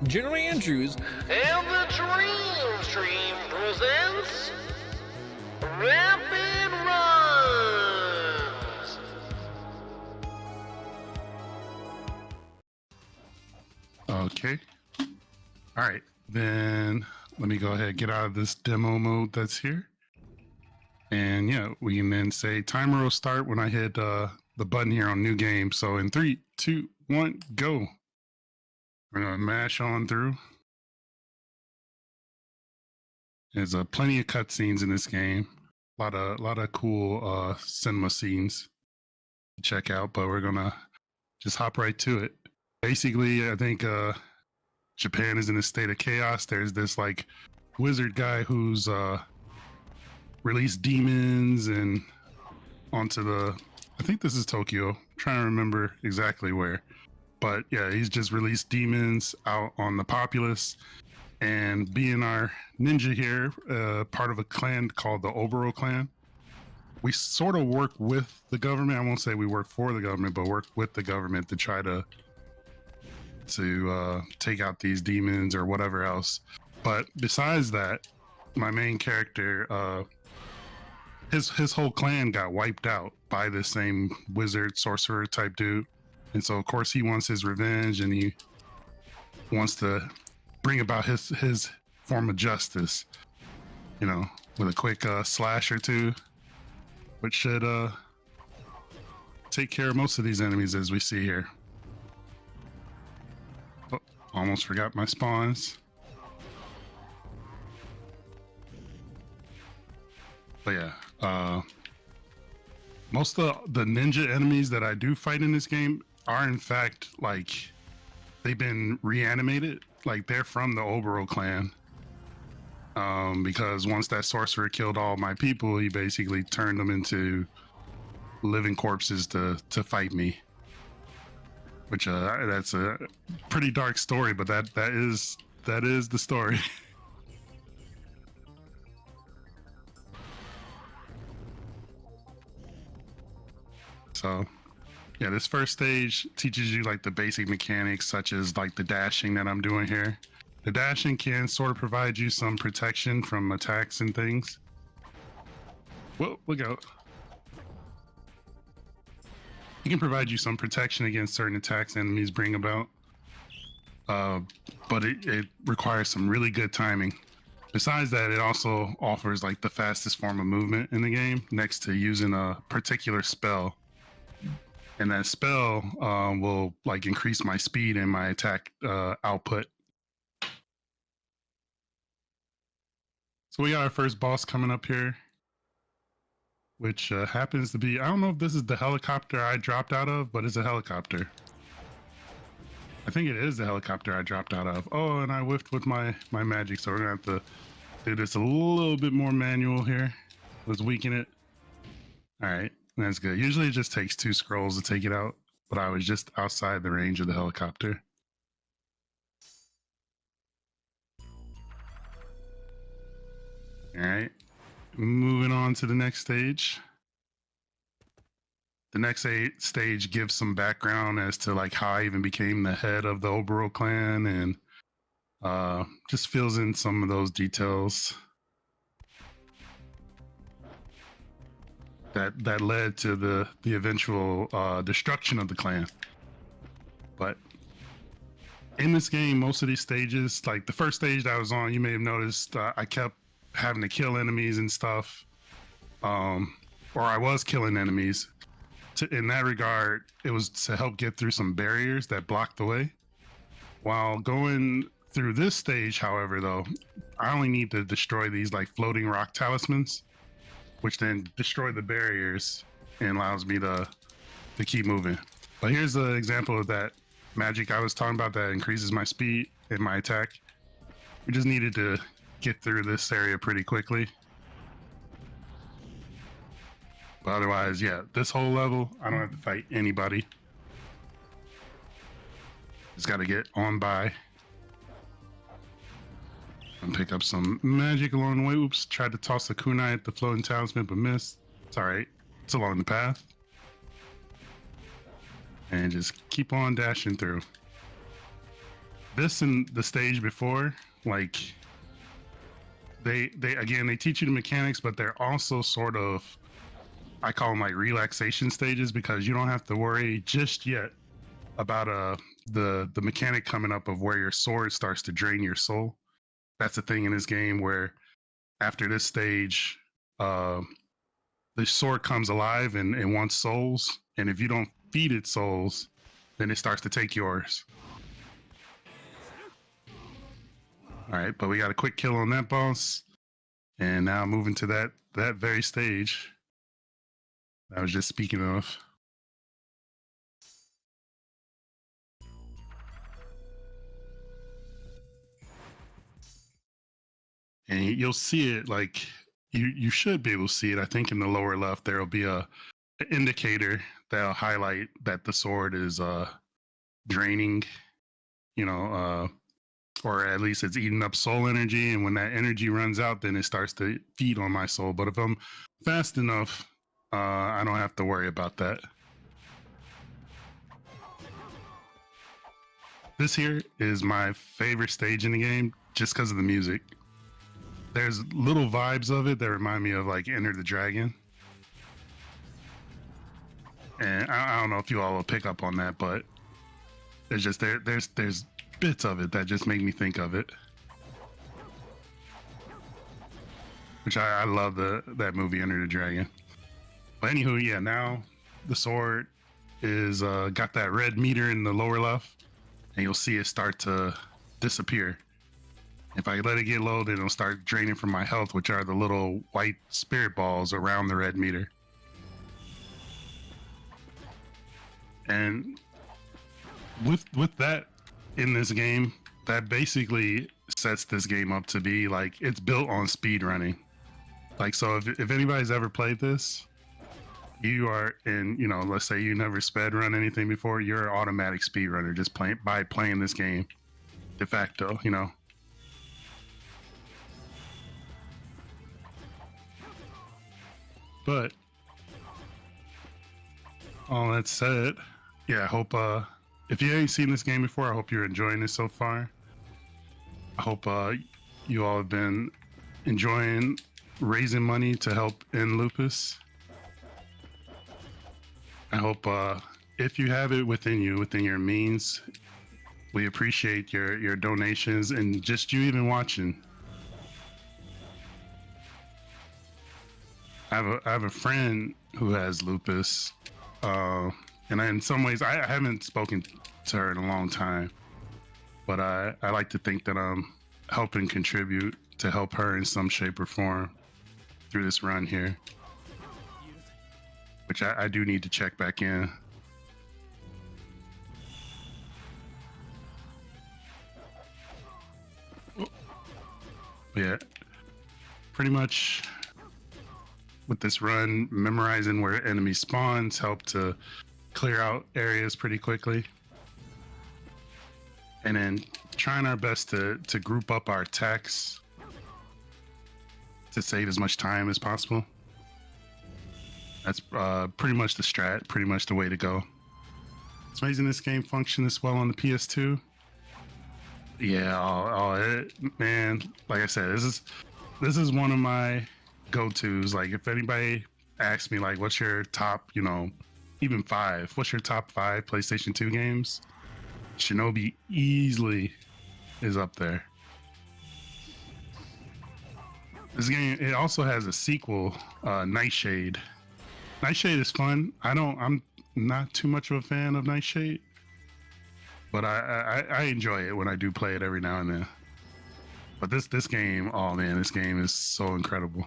General Andrews, And the Dream Stream presents Rapid Runs! Okay. All right. Then let me go ahead and get out of this demo mode that's here. And yeah, we can then say timer will start when I hit the button here on new game. So in 3, 2, 1, go. We're going to mash on through. There's plenty of cutscenes in this game. A lot of cool cinema scenes to check out, but we're going to just hop right to it. Basically, I think Japan is in a state of chaos. There's this like wizard guy who's released demons and onto I think this is Tokyo. I'm trying to remember exactly where. But yeah, he's just released demons out on the populace. And being our ninja here, part of a clan called the Oboro clan, we sort of work with the government. I won't say we work for the government, but work with the government to try to take out these demons or whatever else. But besides that, my main character, his whole clan got wiped out by this same wizard sorcerer type dude, and so of course he wants his revenge and he wants to bring about his form of justice, you know, with a quick slash or two, which should take care of most of these enemies as we see here. Oh, almost forgot my spawns. But yeah, most of the ninja enemies that I do fight in this game are in fact like they've been reanimated, like they're from the Oboro clan. Because once that sorcerer killed all my people, he basically turned them into living corpses to fight me. Which that's a pretty dark story, but that is the story. So yeah, this first stage teaches you like the basic mechanics, such as like the dashing that I'm doing here. The dashing can sort of provide you some protection from attacks and things. Whoa, look out. It can provide you some protection against certain attacks enemies bring about. But it requires some really good timing. Besides that, it also offers like the fastest form of movement in the game next to using a particular spell. And that spell will like increase my speed and my attack output. So we got our first boss coming up here, which happens to be, I don't know if this is the helicopter I dropped out of, but it's a helicopter. I think it is the helicopter I dropped out of. Oh, and I whiffed with my magic, so we're gonna have to do this a little bit more manual here. Let's weaken it. All right. That's good. Usually it just takes 2 scrolls to take it out, but I was just outside the range of the helicopter. All right, moving on to the next stage. The next stage gives some background as to like how I even became the head of the Oboro clan, and just fills in some of those details that led to the eventual destruction of the clan. But in this game, most of these stages, like the first stage that I was on, you may have noticed I kept having to kill enemies and stuff, or I was killing enemies. In that regard, it was to help get through some barriers that blocked the way. While going through this stage, however, though, I only need to destroy these like floating rock talismans, which then destroy the barriers and allows me to keep moving. But here's an example of that magic I was talking about that increases my speed and my attack. We just needed to get through this area pretty quickly. But otherwise, yeah, this whole level, I don't have to fight anybody. Just got to get on by and pick up some magic along the way. Oops, tried to toss the kunai at the floating talisman, but missed. It's all right. It's along the path. And just keep on dashing through. this and the stage before, like they again they teach you the mechanics, but they're also sort of, I call them like relaxation stages, because you don't have to worry just yet about the mechanic coming up of where your sword starts to drain your soul. That's the thing in this game where after this stage, uh, the sword comes alive and wants souls, and if you don't feed it souls, then it starts to take yours. All right, but we got a quick kill on that boss, and now moving to that very stage I was just speaking of. And you'll see it, like you should be able to see it. I think in the lower left there'll be an indicator that'll highlight that the sword is draining, or at least it's eating up soul energy, and when that energy runs out, then it starts to feed on my soul. But if I'm fast enough, I don't have to worry about that. This here is my favorite stage in the game just because of the music. There's little vibes of it that remind me of like Enter the Dragon. And I don't know if you all will pick up on that, but there's just there's bits of it that just make me think of it. Which I love that movie Enter the Dragon. But anywho, yeah, now the sword is got that red meter in the lower left, and you'll see it start to disappear. If I let it get low, then it'll start draining from my health, which are the little white spirit balls around the red meter. And with that in this game, that basically sets this game up to be like it's built on speed running. Like, so if anybody's ever played this, you are in, let's say you never sped run anything before, you're an automatic speed runner just playing this game de facto, But all that said, yeah, I hope if you ain't seen this game before, I hope you're enjoying it so far. I hope you all have been enjoying raising money to help end lupus. I hope if you have it within your means, we appreciate your donations and just you even watching. I have a friend who has lupus, and in some ways I haven't spoken to her in a long time, but I like to think that I'm helping contribute to help her in some shape or form through this run here, which I do need to check back in. Yeah, pretty much with this run, memorizing where enemy spawns help to clear out areas pretty quickly, and then trying our best to group up our attacks to save as much time as possible. That's pretty much the strat, pretty much the way to go. It's amazing this game functioned this well on the PS2. Yeah, man, like I said, this is one of my go-tos. Like, if anybody asks me like what's your top, even 5, what's your top 5 PlayStation 2 games, Shinobi easily is up there. This game, it also has a sequel, Nightshade. Nightshade is fun. I'm not too much of a fan of Nightshade, but I enjoy it when I do play it every now and then. But this game, oh man, this game is so incredible.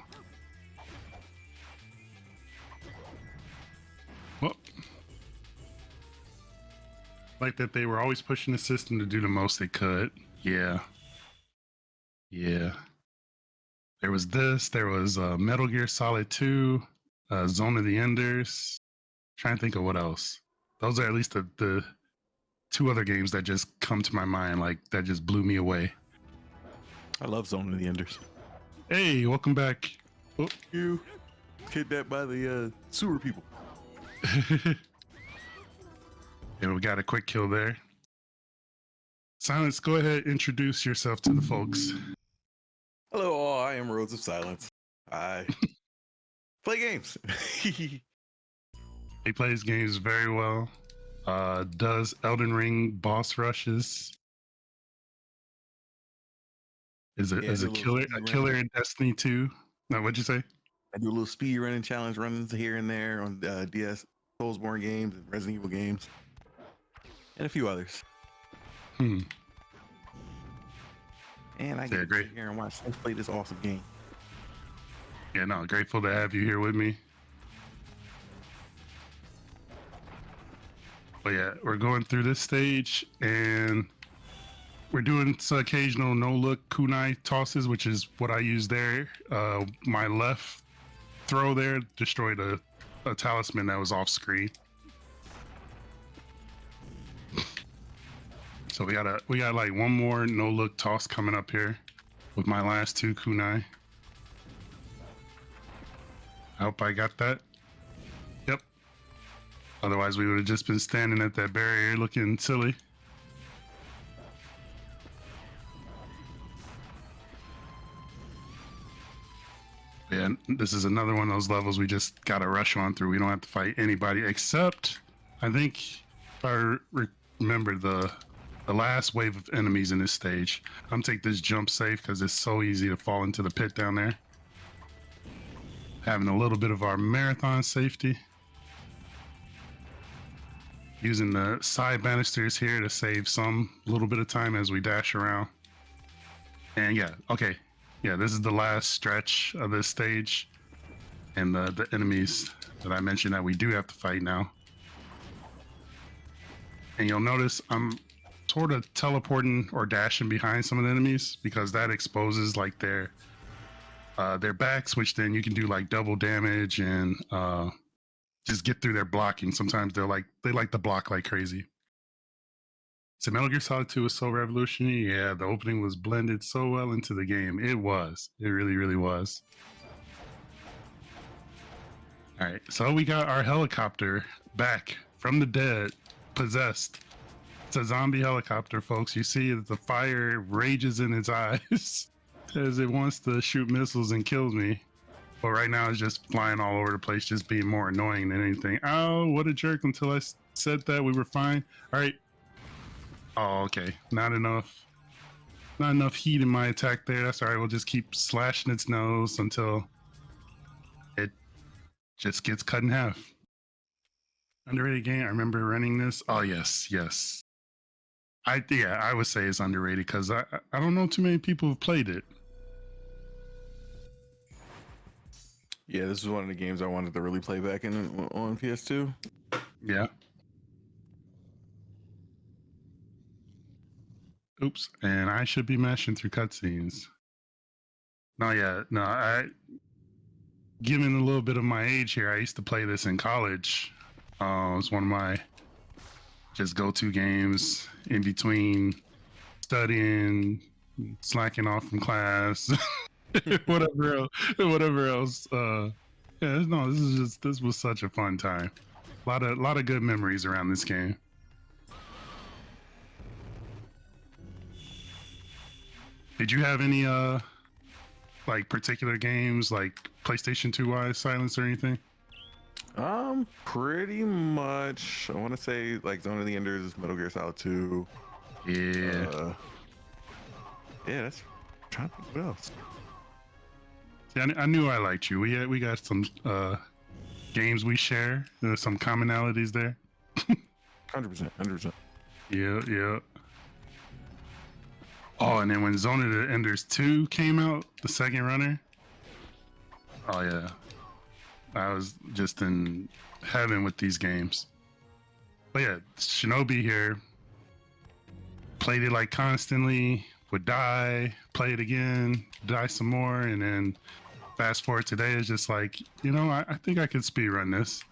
Well, like that they were always pushing the system to do the most they could. Yeah. There was this. There was Metal Gear Solid 2, Zone of the Enders. Trying to think of what else. Those are at least the 2 other games that just come to my mind, like that just blew me away. I love Zone of the Enders. Hey, welcome back. Oh. You kidnapped by the sewer people. Yeah, we got a quick kill there. Silence, go ahead, introduce yourself to the folks. Hello, all. I am Roads of Silence. I play games. He plays games very well. Does Elden Ring boss rushes. Is Yeah, a do a little killer speed killer run. in Destiny 2? No, what'd you say? I do a little speed running challenge runs here and there on DS, Soulsborne games, and Resident Evil games, and a few others. Hmm. And I Yeah, get to great. sit here and watch us play this awesome game. Yeah, no, grateful to have you here with me. But yeah, we're going through this stage and we're doing some occasional no-look kunai tosses, which is what I use there. My left throw there destroyed a talisman that was off screen. So we got like one more no-look toss coming up here with my last two kunai. I hope I got that. Yep. Otherwise, we would have just been standing at that barrier looking silly. Yeah, this is another one of those levels we just gotta rush on through. We don't have to fight anybody except, I think, if I remember the last wave of enemies in this stage. I'm gonna take this jump safe because it's so easy to fall into the pit down there. Having a little bit of our marathon safety. Using the side banisters here to save some little bit of time as we dash around. And yeah, okay. Yeah, this is the last stretch of this stage. And the enemies that I mentioned that we do have to fight now. And you'll notice I'm sort of teleporting or dashing behind some of the enemies because that exposes like their backs, which then you can do like double damage and just get through their blocking. Sometimes they like to block like crazy. So Metal Gear Solid 2 was so revolutionary. Yeah, the opening was blended so well into the game. It was. It really, really was. All right, so we got our helicopter back from the dead, possessed. It's a zombie helicopter, folks. You see that the fire rages in its eyes as it wants to shoot missiles and kills me. But right now it's just flying all over the place, just being more annoying than anything. Oh, what a jerk. Until I said that, we were fine. All right. Oh, okay. Not enough heat in my attack there. That's all right. We'll just keep slashing its nose until it just gets cut in half. Underrated game. I remember running this. Oh, yes. I would say it's underrated because I don't know too many people who've played it. Yeah, this is one of the games I wanted to really play back on PS2. Yeah. Oops, and I should be mashing through cutscenes. Given a little bit of my age here, I used to play this in college. It was one of my just go-to games in between studying, slacking off from class, whatever else. This was such a fun time. A lot of good memories around this game. Did you have any like particular games like PlayStation 2 wise, Silence or anything? Pretty much. I want to say like Zone of the Enders, Metal Gear Solid 2. Yeah. Yeah, that's. I'm trying to think what else. Yeah, I knew I liked you. We got some games we share. There's some commonalities there. 100%. Yeah. Oh, and then when Zone of the Enders 2 came out, the second runner. Oh yeah, I was just in heaven with these games. But yeah, Shinobi here. Played it like constantly. Would die, play it again, die some more, and then fast forward today is just like, I think I could speedrun this.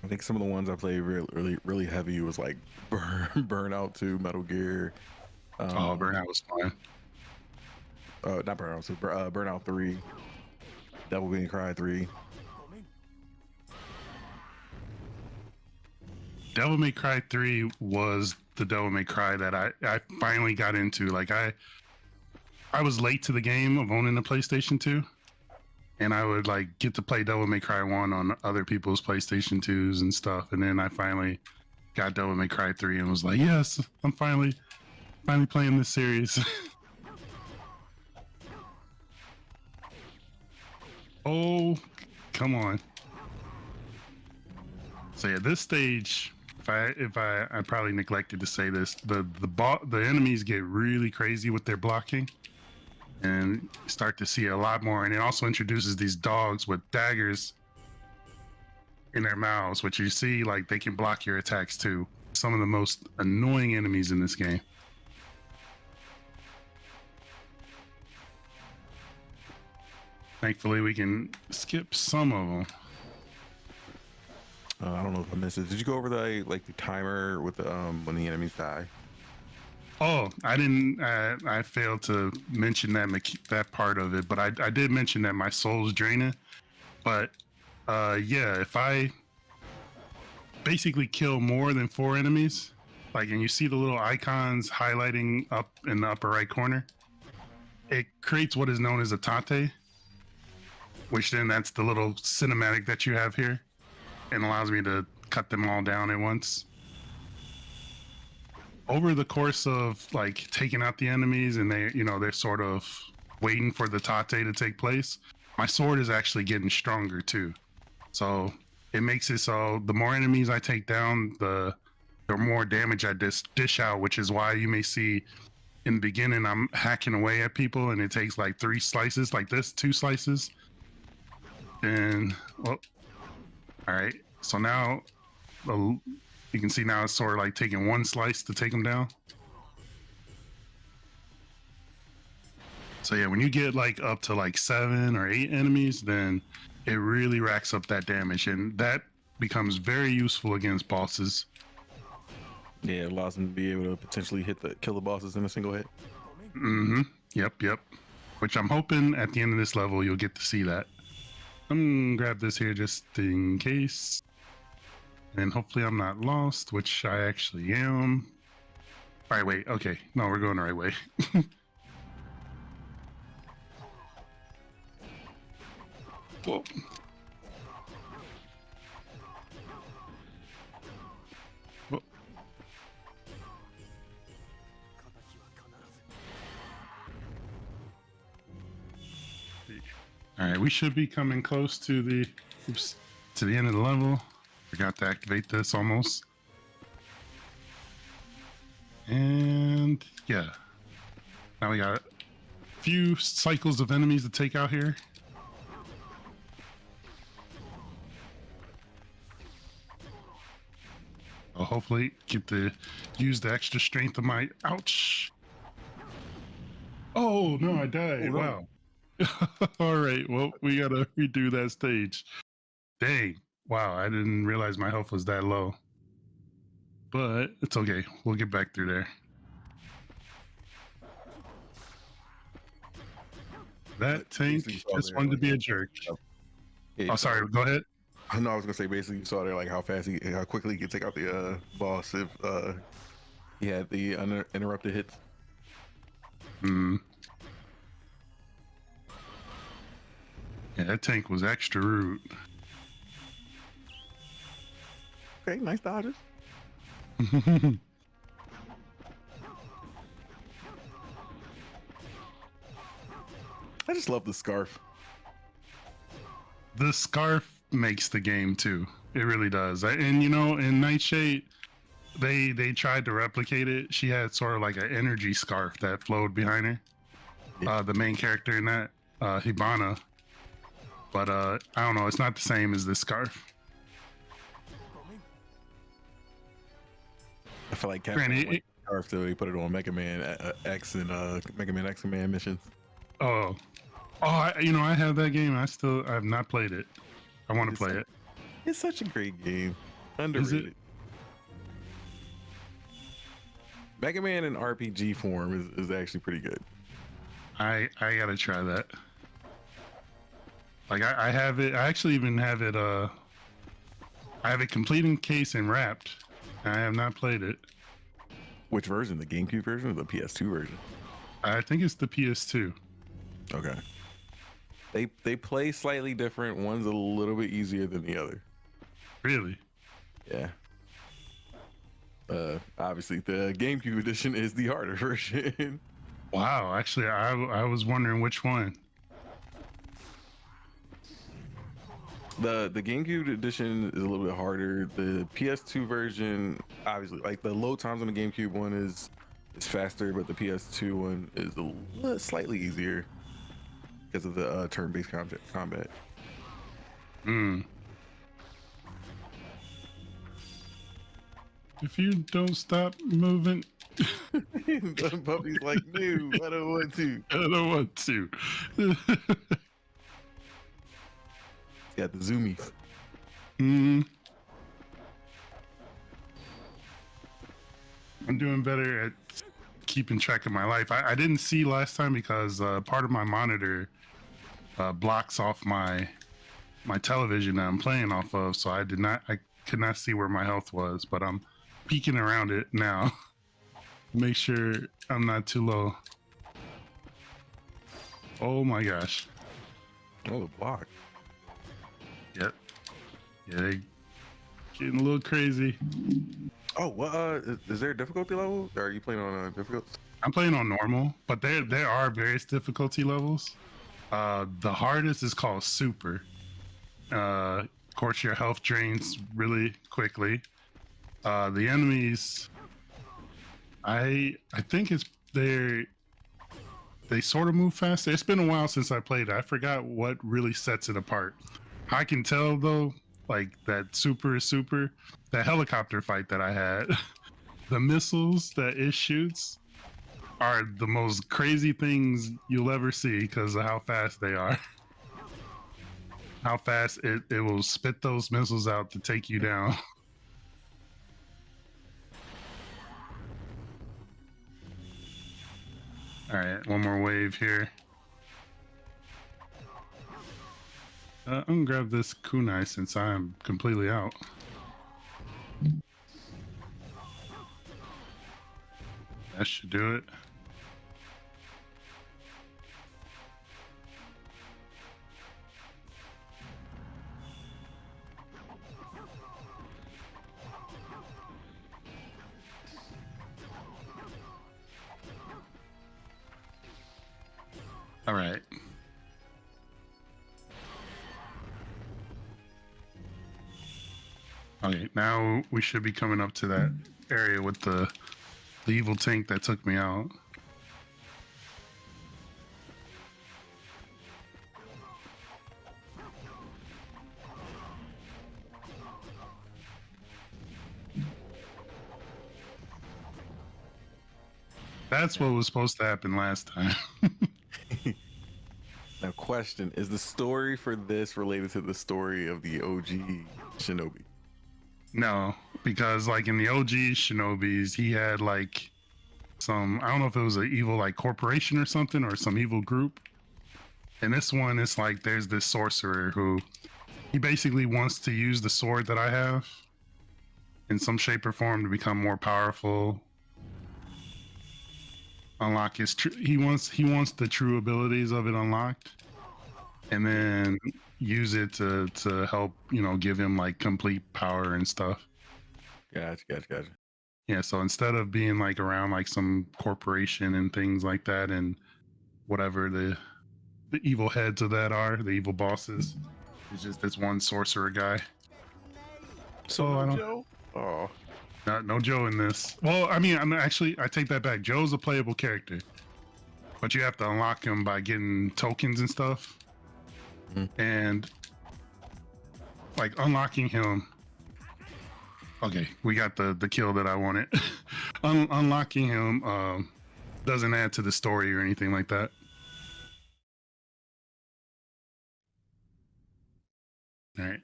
I think some of the ones I played really heavy was like Burnout 2, Metal Gear. Burnout was fun. Not Burnout 2, Burnout 3, Devil May Cry 3. Devil May Cry 3 was the Devil May Cry that I finally got into. Like I was late to the game of owning a PlayStation 2, and I would like get to play Devil May Cry 1 on other people's PlayStation 2s and stuff, and then I finally got Devil May Cry 3 and was like, yes, I'm finally playing this series. Oh, come on. So yeah, this stage, if I probably neglected to say this, the enemies get really crazy with their blocking, and start to see a lot more. And it also introduces these dogs with daggers in their mouths, which you see like they can block your attacks too. Some of the most annoying enemies in this game. Thankfully, we can skip some of them. I don't know if I missed it. Did you go over the the timer with the when the enemies die? Oh, I didn't. I failed to mention that part of it, but I did mention that my soul's draining. But yeah, if I basically kill more than 4 enemies, and you see the little icons highlighting up in the upper right corner, it creates what is known as a tate, which then that's the little cinematic that you have here, and allows me to cut them all down at once. Over the course of taking out the enemies, and they're sort of waiting for the tate to take place, my sword is actually getting stronger too. So it makes it so the more enemies I take down, the more damage I dish out, which is why you may see in the beginning I'm hacking away at people and it takes 3 slices like this, 2 slices. And well, all right, so now you can see now it's sort of taking 1 slice to take them down. So yeah, when you get up to 7 or 8 enemies, then it really racks up that damage, and that becomes very useful against bosses. Yeah, it allows them to be able to potentially kill the bosses in a single hit. Mm-hmm. Yep. Which I'm hoping at the end of this level you'll get to see that. I'm gonna grab this here just in case. And hopefully I'm not lost, which I actually am. All right, wait. Okay. No, we're going the right way. Whoa. Whoa. All right, we should be coming close to the end of the level. Forgot to activate this almost. And yeah, now we got a few cycles of enemies to take out here. I'll hopefully get to use the extra strength of my ouch. Oh no, I died. Oh, no. Wow. All right, well, we gotta redo that stage. Dang. Wow, I didn't realize my health was that low. But it's okay. We'll get back through there. That tank just wanted to be a jerk. Yeah, Oh, sorry. Go ahead. No, I was gonna say basically you saw there how quickly he could take out the boss if he had the uninterrupted hits. Hmm. Yeah, that tank was extra rude. Okay, nice dodges. I just love the scarf. The scarf makes the game too. It really does. And in Nightshade, they tried to replicate it. She had sort of an energy scarf that flowed behind her. Yeah. The main character in that, Hibana. But I don't know. It's not the same as this scarf. I feel like Captain scarf too. He put it on Mega Man X and Mega Man X Command missions. Oh, I have that game. I have not played it. I want to play it. It's such a great game. Underrated. Is it? Mega Man in RPG form is actually pretty good. I gotta try that. I have it. I actually even have it. I have it complete in case and wrapped, I have not played it. Which version? The GameCube version or the PS2 version? I think it's the PS2. Okay. They play slightly different. One's a little bit easier than the other. Really? Yeah. Obviously the GameCube edition is the harder version. Wow. Actually, I was wondering which one. The GameCube edition is a little bit harder. The PS2 version, obviously, like the load times on the GameCube one is faster, but the PS2 one is slightly easier because of the turn-based combat. Hmm. If you don't stop moving, The puppy's like, no, I don't want to. I don't want to. Got the zoomies. I'm doing better at keeping track of my life. I didn't see last time because part of my monitor blocks off my television that I'm playing off of, so I could not see where my health was, but I'm peeking around it now. Make sure I'm not too low. Oh my gosh. Oh, the block. Yep. Yeah, they getting a little crazy. Oh, what? Is there a difficulty level? Or are you playing on difficult? I'm playing on normal, but there are various difficulty levels. The hardest is called super. Of course, your health drains really quickly. The enemies, I think they sort of move faster. It's been a while since I played it. I forgot what really sets it apart. I can tell though, like that super is super. That helicopter fight that I had, the missiles that it shoots are the most crazy things you'll ever see because of how fast they are. How fast it will spit those missiles out to take you down. All right, one more wave here. I'm gonna grab this kunai since I am completely out. That should do it. All right. Okay, now we should be coming up to that area with the evil tank that took me out. That's what was supposed to happen last time. Now, question: is the story for this related to the story of the OG Shinobi? No, because like in the OG Shinobis, he had like some, I don't know if it was an evil like corporation or something or some evil group. And this one is like there's this sorcerer who he basically wants to use the sword that I have in some shape or form to become more powerful. Unlock his he wants the true abilities of it unlocked, and then use it to help, you know, give him like complete power and stuff. Gotcha. Yeah, so instead of being like around like some corporation and things like that and whatever the evil heads of that are, the evil bosses, it's just this one sorcerer guy. So no Joe? Oh. No Joe in this. Well, I mean, I take that back. Joe's a playable character, but you have to unlock him by getting tokens and stuff. And like unlocking him. Okay, we got the kill that I wanted. Unlocking him doesn't add to the story or anything like that. All right.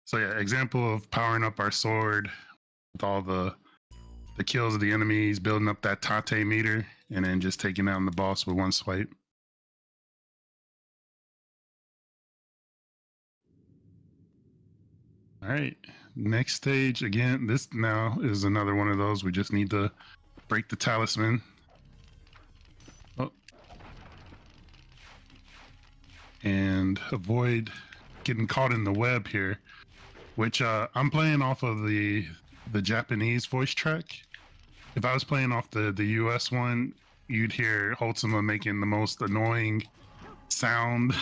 So yeah, example of powering up our sword with all the kills of the enemies, building up that tate meter, and then just taking down the boss with one swipe. All right. Next stage again. This now is another one of those. We just need to break the talisman. Oh. And avoid getting caught in the web here, which I'm playing off of the Japanese voice track. If I was playing off the US one, you'd hear Holtzima making the most annoying sound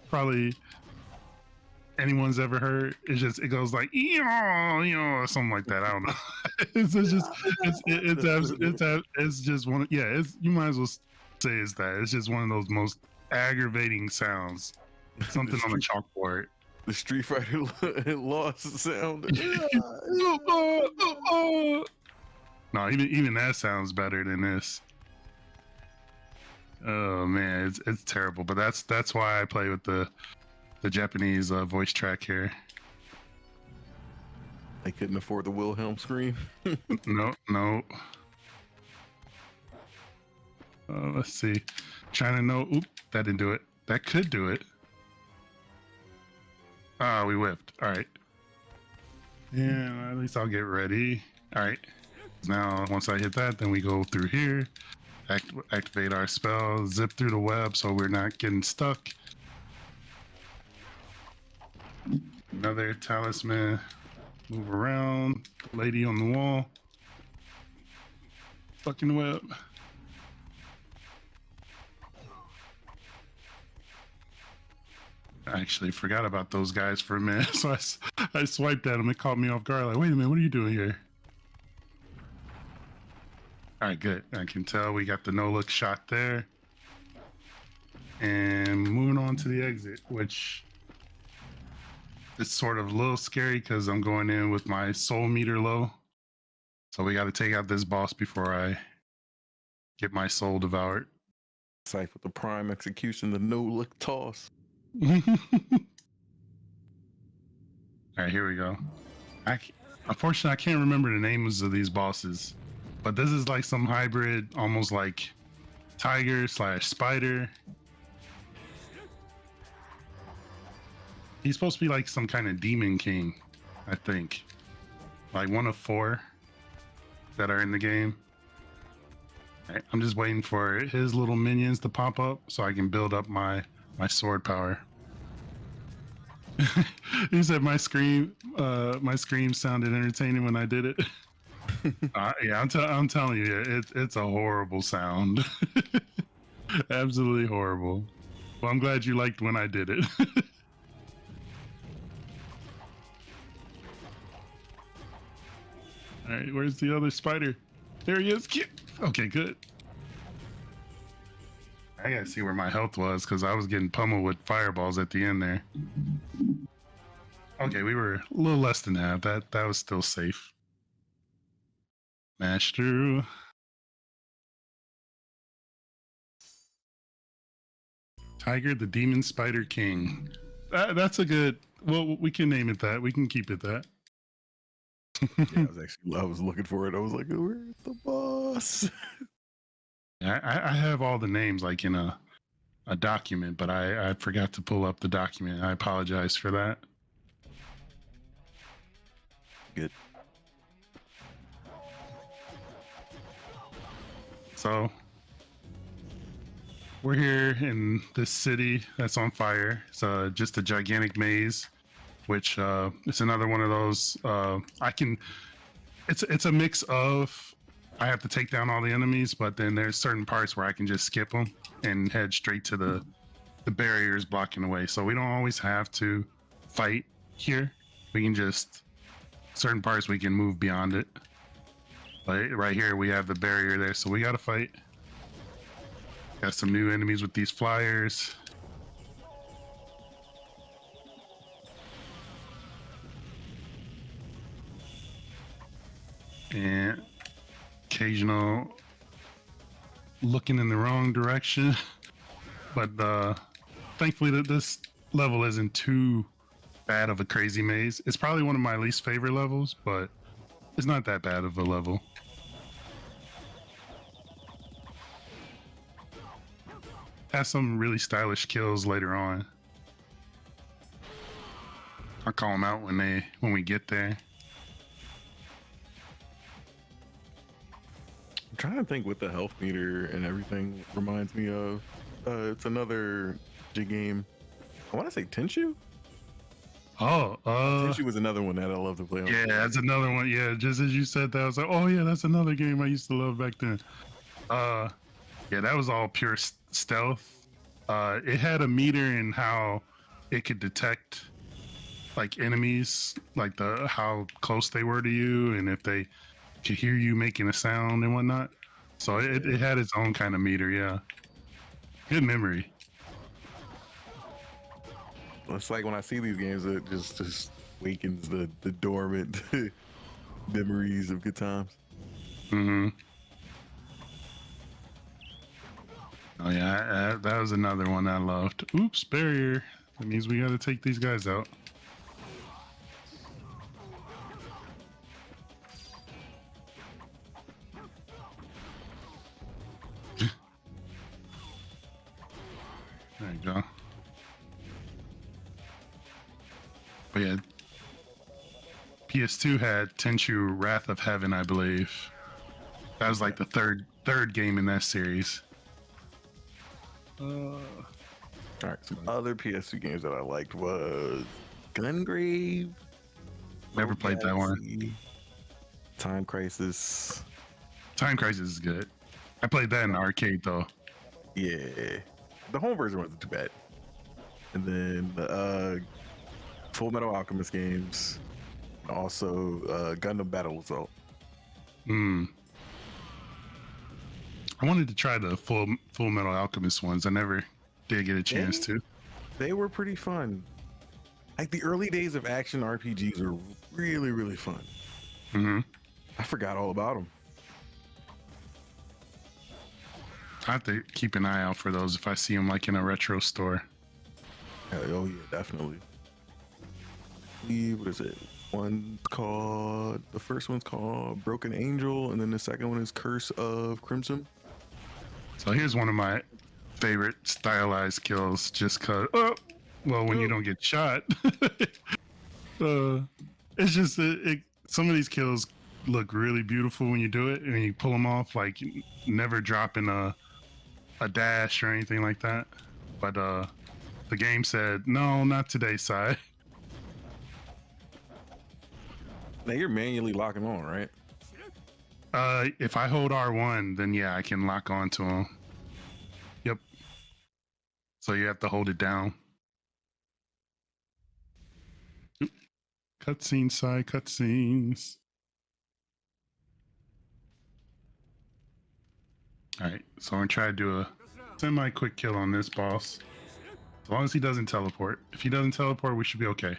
probably anyone's ever heard. It goes like or something like that. I don't know. It's just one. Yeah, you might as well say it's that. It's just one of those most aggravating sounds. Something on the chalkboard. The Street Fighter lost sound. No, even that sounds better than this. Oh man, it's terrible. But that's why I play with the Japanese voice track here. They couldn't afford the Wilhelm screen. No. Let's see. Trying to know. Oop, that didn't do it. That could do it. Ah, we whiffed. All right. Yeah, at least I'll get ready. All right. Now, once I hit that, then we go through here, activate our spell, zip through the web so we're not getting stuck. Another talisman. Move around. Lady on the wall. Fucking web. I actually forgot about those guys for a minute, so I swiped at them. It caught me off guard. Like, wait a minute, what are you doing here? All right, good. I can tell we got the no-look shot there. And moving on to the exit, which is sort of a little scary because I'm going in with my soul meter low. So we got to take out this boss before I get my soul devoured. Cypher with the prime execution, the no-look toss. All right, here we go. Unfortunately, I can't remember the names of these bosses, but this is like some hybrid, almost like tiger/spider. He's supposed to be like some kind of demon king, I think. Like one of 4 that are in the game. All right, I'm just waiting for his little minions to pop up so I can build up my sword power. He said my scream sounded entertaining when I did it. Yeah, I'm telling you, it's a horrible sound. Absolutely horrible. Well, I'm glad you liked when I did it. All right, where's the other spider? There he is. Okay, good. I gotta see where my health was because I was getting pummeled with fireballs at the end there. Okay, we were a little less than that. That was still safe. Mash through. Tiger the Demon Spider King. That's a good. Well, we can name it that. We can keep it that. Yeah, I was looking for it. I was like, where's the boss? I have all the names like in a document, but I forgot to pull up the document. I apologize for that. Good. So we're here in this city that's on fire. It's just a gigantic maze, which it's another one of those. It's a mix of I have to take down all the enemies, but then there's certain parts where I can just skip them and head straight to the barriers blocking the way. So we don't always have to fight here. We can just certain parts we can move beyond it. Like right here we have the barrier there, so we gotta fight. Got some new enemies with these flyers. And occasional looking in the wrong direction. But thankfully this level isn't too bad of a crazy maze. It's probably one of my least favorite levels, but it's not that bad of a level. Has some really stylish kills later on. I'll call them out when we get there. I'm trying to think what the health meter and everything reminds me of. It's another J game. I want to say Tenshu. Oh, Tenshu was another one that I love to play on. yeah, that's another one. Yeah, just as you said that, I was like, oh yeah, that's another game I used to love back then. Yeah, that was all pure stealth. It had a meter in how it could detect like enemies, like how close they were to you, and if they could hear you making a sound and whatnot. So it had its own kind of meter. Yeah, good memory. It's like when I see these games, it just wakens the dormant memories of good times. Mm-hmm. Oh yeah, that was another one I loved. Oops, barrier. That means we got to take these guys out. There you go. But yeah, PS2 had Tenchu Wrath of Heaven, I believe. That was like the third game in that series. All right, some other PS2 games that I liked was Gungrave. Never played that one. Time Crisis. Time Crisis is good. I played that in the arcade though. Yeah, the home version wasn't too bad. And then the Full Metal Alchemist games, also Gundam Battle Assault. I wanted to try the Full Metal Alchemist ones. I never did get a chance to. They were pretty fun. Like the early days of action RPGs were really, really fun. Mm-hmm. I forgot all about them. I have to keep an eye out for those if I see them like in a retro store. Oh yeah, definitely. What is it? The first one's called Broken Angel, and then the second one is Curse of Crimson. So here's one of my favorite stylized kills, just cause. When you don't get shot, it's just some of these kills look really beautiful when you do it, and you pull them off like never dropping a dash or anything like that. But the game said no, not today, Sai. Now you're manually locking on, right? If I hold R1, then yeah, I can lock onto them. Yep. So you have to hold it down. Cutscene, Sai, cutscenes. All right, so I'm gonna try to do a semi-quick kill on this boss. As long as he doesn't teleport. If he doesn't teleport, we should be okay.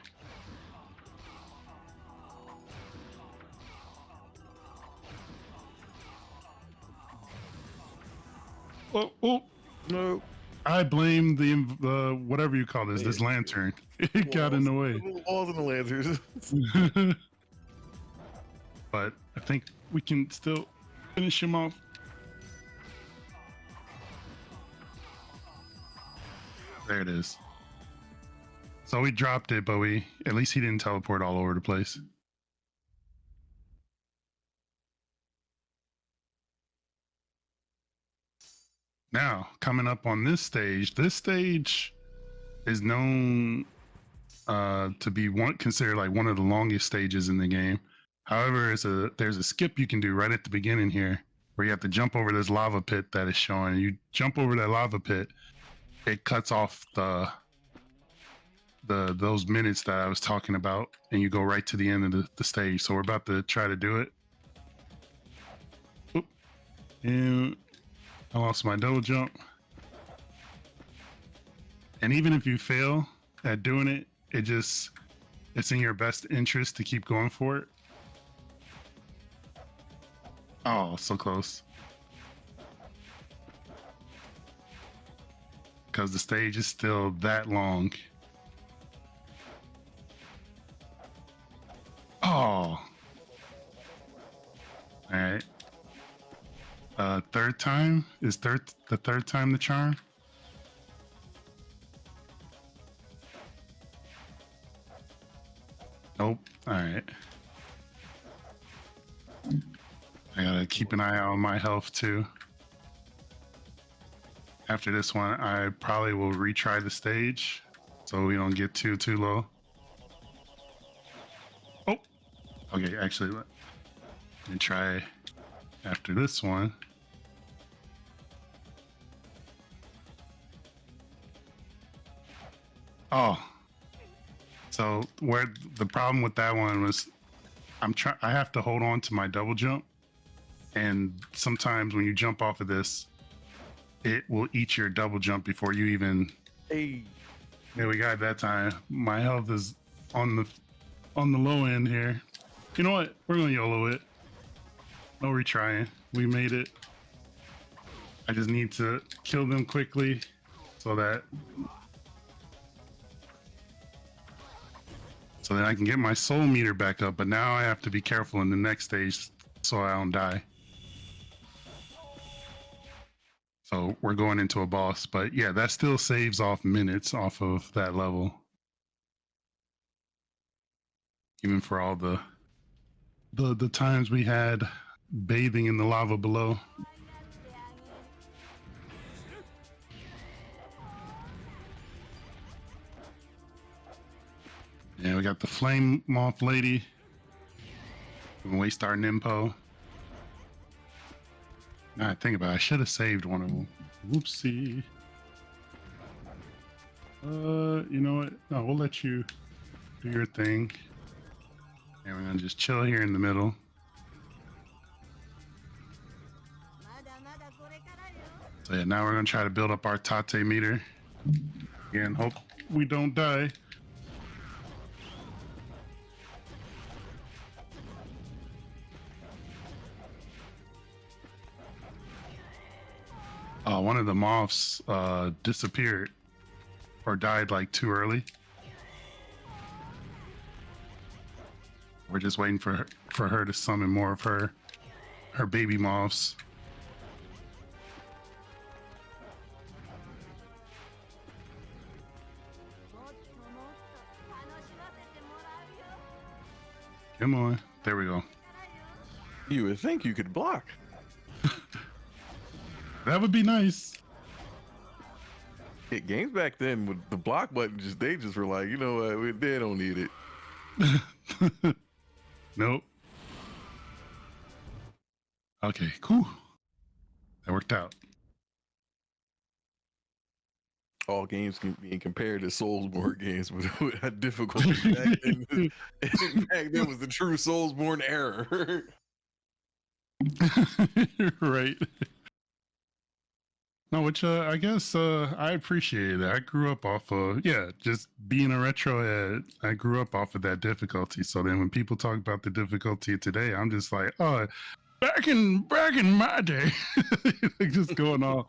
Oh, No. I blame the whatever you call this lantern. It got in the way. The walls and the lanterns. But I think we can still finish him off. There it is. So we dropped it, but at least he didn't teleport all over the place. Now, coming up on this stage is known to be considered like one of the longest stages in the game. However, there's a skip you can do right at the beginning here, where you have to jump over this lava pit that is showing. You jump over that lava pit, it cuts off those minutes that I was talking about, and you go right to the end of the stage. So we're about to try to do it. Oop. And I lost my double jump. And even if you fail at doing it, it's in your best interest to keep going for it. Oh, so close. Because the stage is still that long. Oh. All right. Third time? Is the third time the charm? All right. I gotta keep an eye out on my health too. After this one, I probably will retry the stage so we don't get too low. Oh, okay. Actually, let me try after this one. Oh, so where the problem with that one was, I have to hold on to my double jump, and sometimes when you jump off of this, it will eat your double jump before you even. Hey, Yeah, we got it that time. My health is on the low end here. You know what? We're gonna YOLO it. No retrying. We made it. I just need to kill them quickly so then I can get my soul meter back up. But now I have to be careful in the next stage so I don't die. So we're going into a boss, but yeah, that still saves off minutes off of that level. Even for all the times we had bathing in the lava below. Yeah, we got the flame moth lady. We can waste our Nimpo. Now I think about it, I should have saved one of them. Whoopsie. You know what? No, we'll let you do your thing. And we're gonna just chill here in the middle. So yeah, now we're gonna try to build up our Tate meter. Again, hope we don't die. One of the moths disappeared or died like too early. We're just waiting for her to summon more of her baby moths. Come on, there we go. you would think you could block. That would be nice. Games back then with the block button, they just were like, you know what, they don't need it. Nope. Okay, cool. That worked out. All games can be compared to Soulsborne games with how difficult back then was the true Soulsborne era. Right. No, which I guess I appreciate it. I grew up off of just being a retro head. I grew up off of that difficulty. So then when people talk about the difficulty today, I'm just like, oh, back in my day, just going all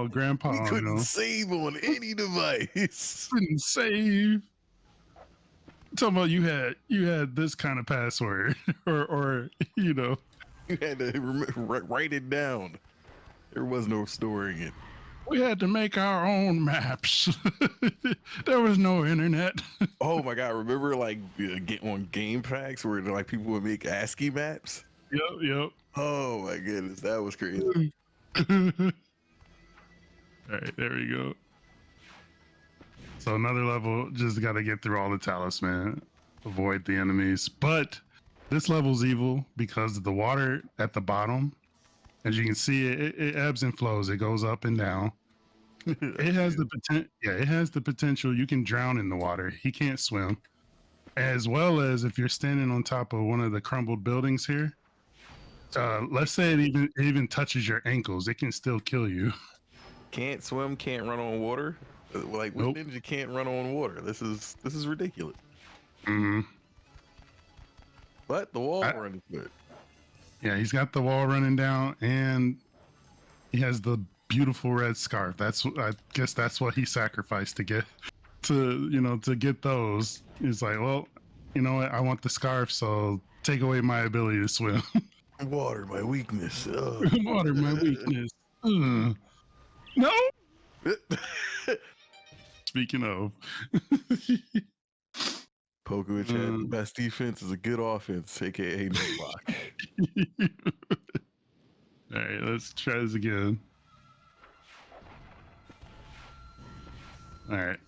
grandpa. You couldn't save on any device. Couldn't save. Talking about you had this kind of password, or you had to write it down. There was no storing it. We had to make our own maps. There was no internet. Oh my god! Remember, get on game packs where people would make ASCII maps. Yep. Oh my goodness, that was crazy. All right, there we go. So another level, just got to get through all the talisman, avoid the enemies. But this level's evil because of the water at the bottom. As you can see, it ebbs and flows. It goes up and down. It has the potential. Yeah, it has the potential. You can drown in the water. He can't swim. As well as if you're standing on top of one of the crumbled buildings here. Let's say it even touches your ankles. It can still kill you. Can't swim. Can't run on water. Like Nope. Ninja can't run on water. This is ridiculous. Mm-hmm. But the wall running good. Yeah, he's got the wall running down, and he has the beautiful red scarf. I guess that's what he sacrificed to get those. He's like, well, you know what? I want the scarf, so take away my ability to swim. Water, my weakness. Water, my weakness. No. Speaking of, Poku in chat, the best defense is a good offense, aka no block. All right, let's try this again. All right.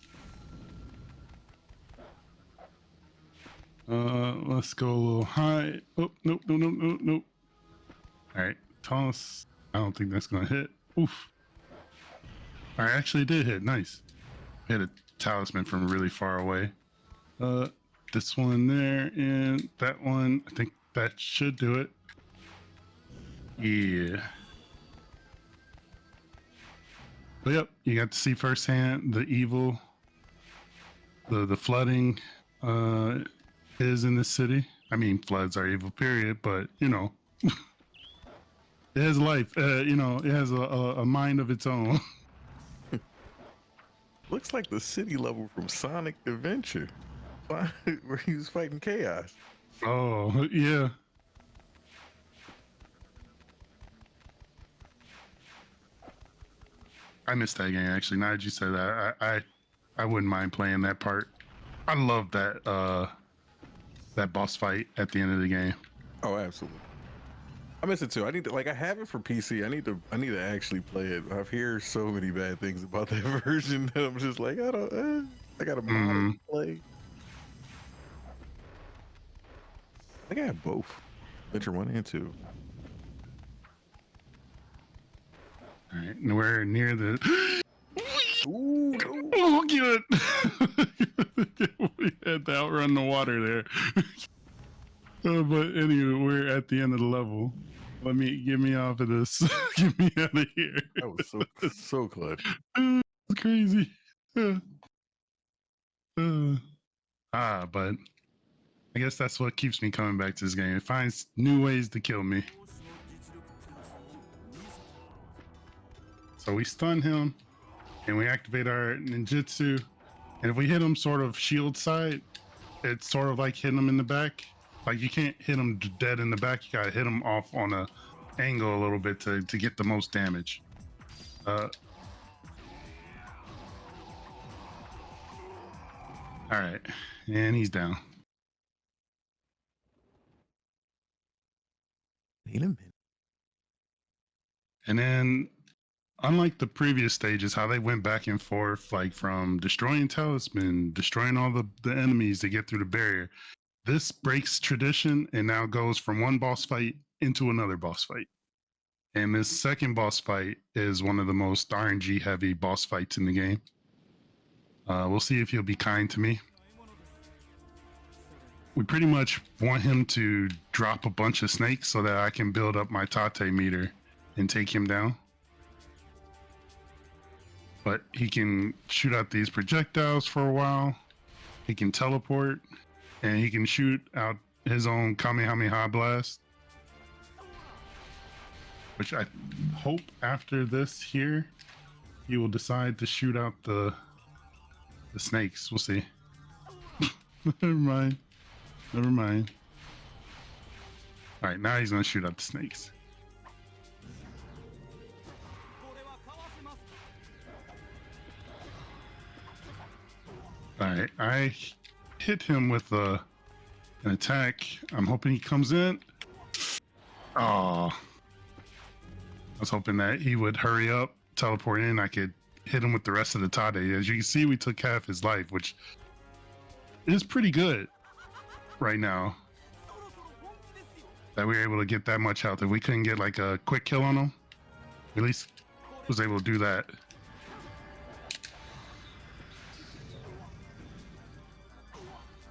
Let's go a little high. Oh, nope, nope, nope, nope, nope. All right, toss. I don't think that's gonna hit. Oof. All right, actually it did hit. Nice. Hit a talisman from really far away. This one there and that one. I think that should do it. Yeah. But yep, you got to see firsthand the evil, the flooding is in this city. I mean, floods are evil, period. But you know, it has life. You know, it has a mind of its own. Looks like the city level from Sonic Adventure, where he was fighting chaos. Oh yeah. I missed that game actually. Now that you said that, I wouldn't mind playing that part. I love that that boss fight at the end of the game. Oh, absolutely. I miss it too. I need to I have it for PC. I need to actually play it. I've heard so many bad things about that version that I'm just like, I don't. I got to mod it to play. I think I have both, Adventure 1 and 2. All right, and we're near the. Ooh, no. Oh, good. We had to outrun the water there. But anyway, we're at the end of the level. Get me off of this. Get me out of here. That was so clutch. It's crazy. But I guess that's what keeps me coming back to this game. It finds new ways to kill me. So we stun him, and we activate our ninjutsu. And if we hit him sort of shield side, it's sort of like hitting him in the back. Like you can't hit him dead in the back. You gotta hit him off on a angle a little bit to get the most damage. All right, and he's down. Wait a minute. And then, unlike the previous stages, how they went back and forth, like from destroying talisman, destroying all the enemies to get through the barrier, this breaks tradition and now goes from one boss fight into another boss fight. And this second boss fight is one of the most RNG heavy boss fights in the game. We'll see if he'll be kind to me. We pretty much want him to drop a bunch of snakes so that I can build up my Tate meter and take him down. But he can shoot out these projectiles for a while. He can teleport, and he can shoot out his own Kamehameha blast. Which I hope after this here, he will decide to shoot out the snakes. We'll see. Never mind. Never mind. All right, now he's gonna shoot out the snakes. All right, I hit him with an attack. I'm hoping he comes in. Oh, I was hoping that he would hurry up, teleport in. I could hit him with the rest of the Tate. As you can see, we took half his life, which is pretty good right now. That we were able to get that much health. If we couldn't get like a quick kill on him, at least was able to do that.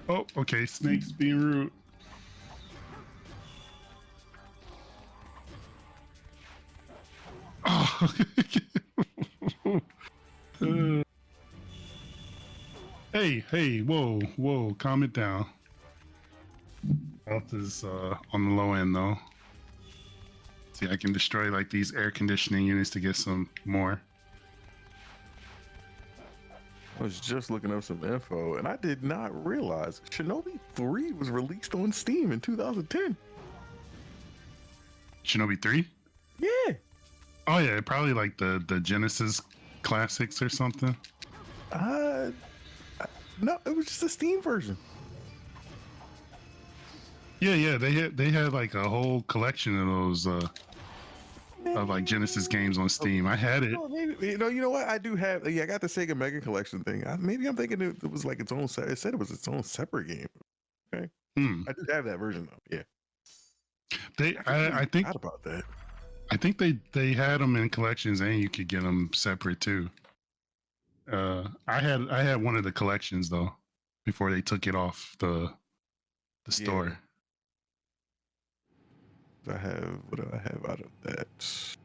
Oh, okay. Snakes being rude. Oh. Hey, whoa, calm it down. Health is on the low end though. See, I can destroy like these air conditioning units to get some more. I was just looking up some info, and I did not realize Shinobi 3 was released on Steam in 2010. Shinobi 3? Yeah. Oh yeah, probably like the Genesis classics or something. No, it was just a Steam version. Yeah. They had like a whole collection of those of like Genesis games on Steam. I had it. Oh, maybe you know what? I do have. Yeah, I got the Sega Mega Collection thing. Maybe I'm thinking it was like its own. It said it was its own separate game. Okay, Hmm. I do have that version though. Yeah, They, I completely I think, forgot about that. I think they had them in collections, and you could get them separate too. I had one of the collections though before they took it off the Yeah, store. I have. What do I have out of that?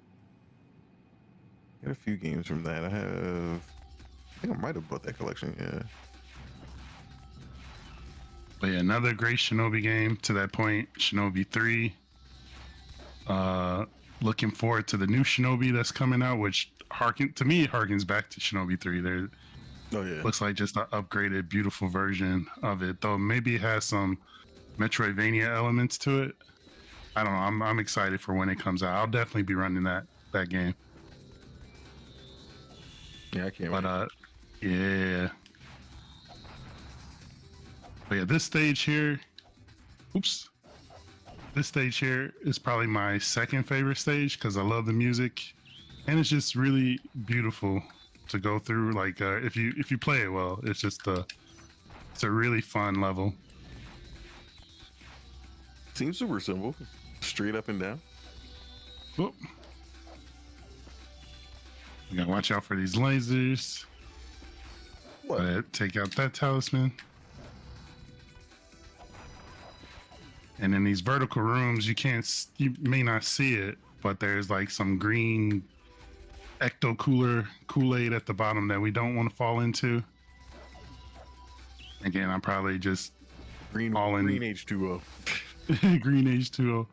Got a few games from that. I think I might have bought that collection. Yeah. But yeah, another great Shinobi game to that point. Shinobi 3. Looking forward to the new Shinobi that's coming out, which to me it harkens back to Shinobi 3. There Oh yeah. looks like just an upgraded, beautiful version of it. Though maybe it has some Metroidvania elements to it. I don't know. I'm excited for when it comes out. I'll definitely be running that game. Yeah, I can't. But Wait. yeah. But yeah, this stage here. Oops. This stage here is probably my second favorite stage because I love the music, and it's just really beautiful to go through. Like if you play it well, it's a really fun level. Seems super simple, straight up and down. Oh. You gotta watch out for these lasers. What? Take out that talisman. And in these vertical rooms, you may not see it, but there's like some green ecto cooler Kool-Aid at the bottom that we don't want to fall into. Again, I'm probably just Green H2O. green H2O.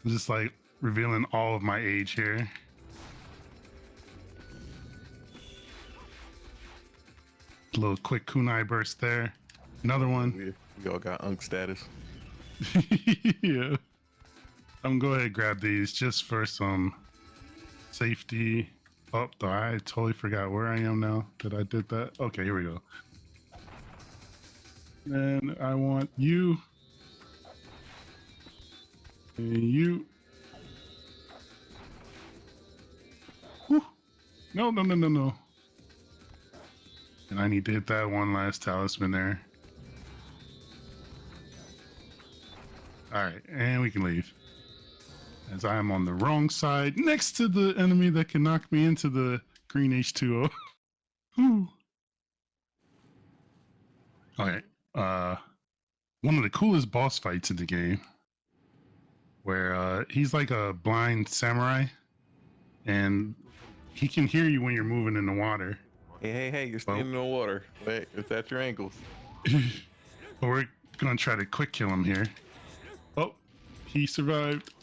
I'm just like revealing all of my age here. A little quick kunai burst there. Another one. We all got unk status. Yeah. I'm gonna go ahead and grab these just for some safety. Oh, I totally forgot where I am now that I did that. Okay, here we go. And I want you. And you. Whew. No. And I need to hit that one last talisman there. All right, and we can leave. As I am on the wrong side, next to the enemy that can knock me into the green H2O. Whew. Okay, one of the coolest boss fights in the game, where he's like a blind samurai, and he can hear you when you're moving in the water. Hey, you're standing in water. Wait, it's at your ankles. But we're gonna try to quick kill him here. Oh, he survived.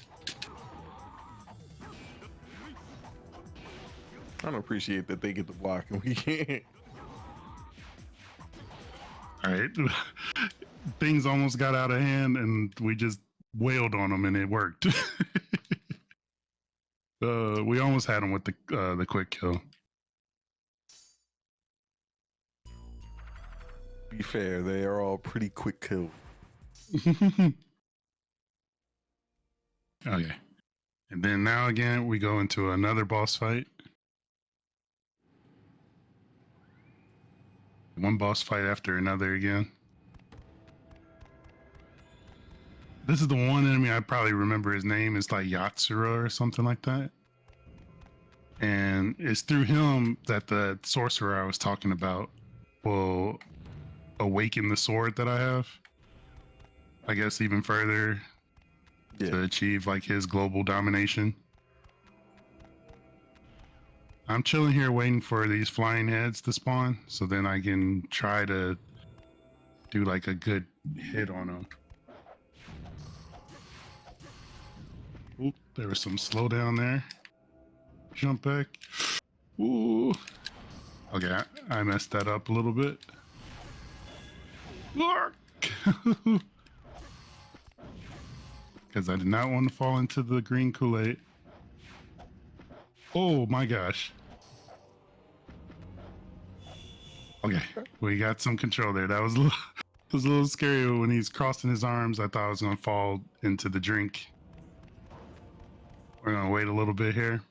I don't appreciate that they get the block and we can't. All right, things almost got out of hand, and we just wailed on them, and it worked. We almost had him with the quick kill. To be fair, they are all pretty quick kills. Okay, and then now again we go into another boss fight. One boss fight after another again. This is the one enemy I probably remember his name. It's like Yatsura or something like that. And it's through him that the sorcerer I was talking about will awaken the sword that I have. I guess even further to achieve like his global domination. I'm chilling here waiting for these flying heads to spawn, so then I can try to do like a good hit on them. Oop, there was some slowdown there. Jump back. Ooh. Okay, I messed that up a little bit. Because I did not want to fall into the green Kool-Aid. Oh my gosh. Okay, we got some control there. That was a was a little scary when he's crossing his arms. I thought I was gonna fall into the drink. We're gonna wait a little bit here.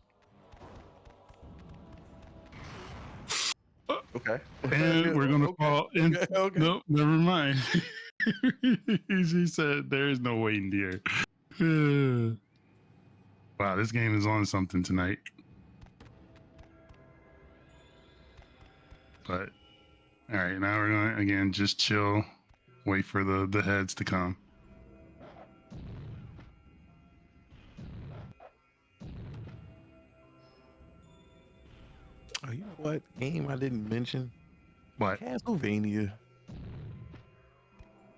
Okay. And we're gonna Okay, fall in. okay, okay. Nope, never mind. She said there is no waiting here. Wow, this game is on something tonight. But all right, now we're gonna again just chill, wait for the heads to come. Oh, you know what game I didn't mention? What? Castlevania.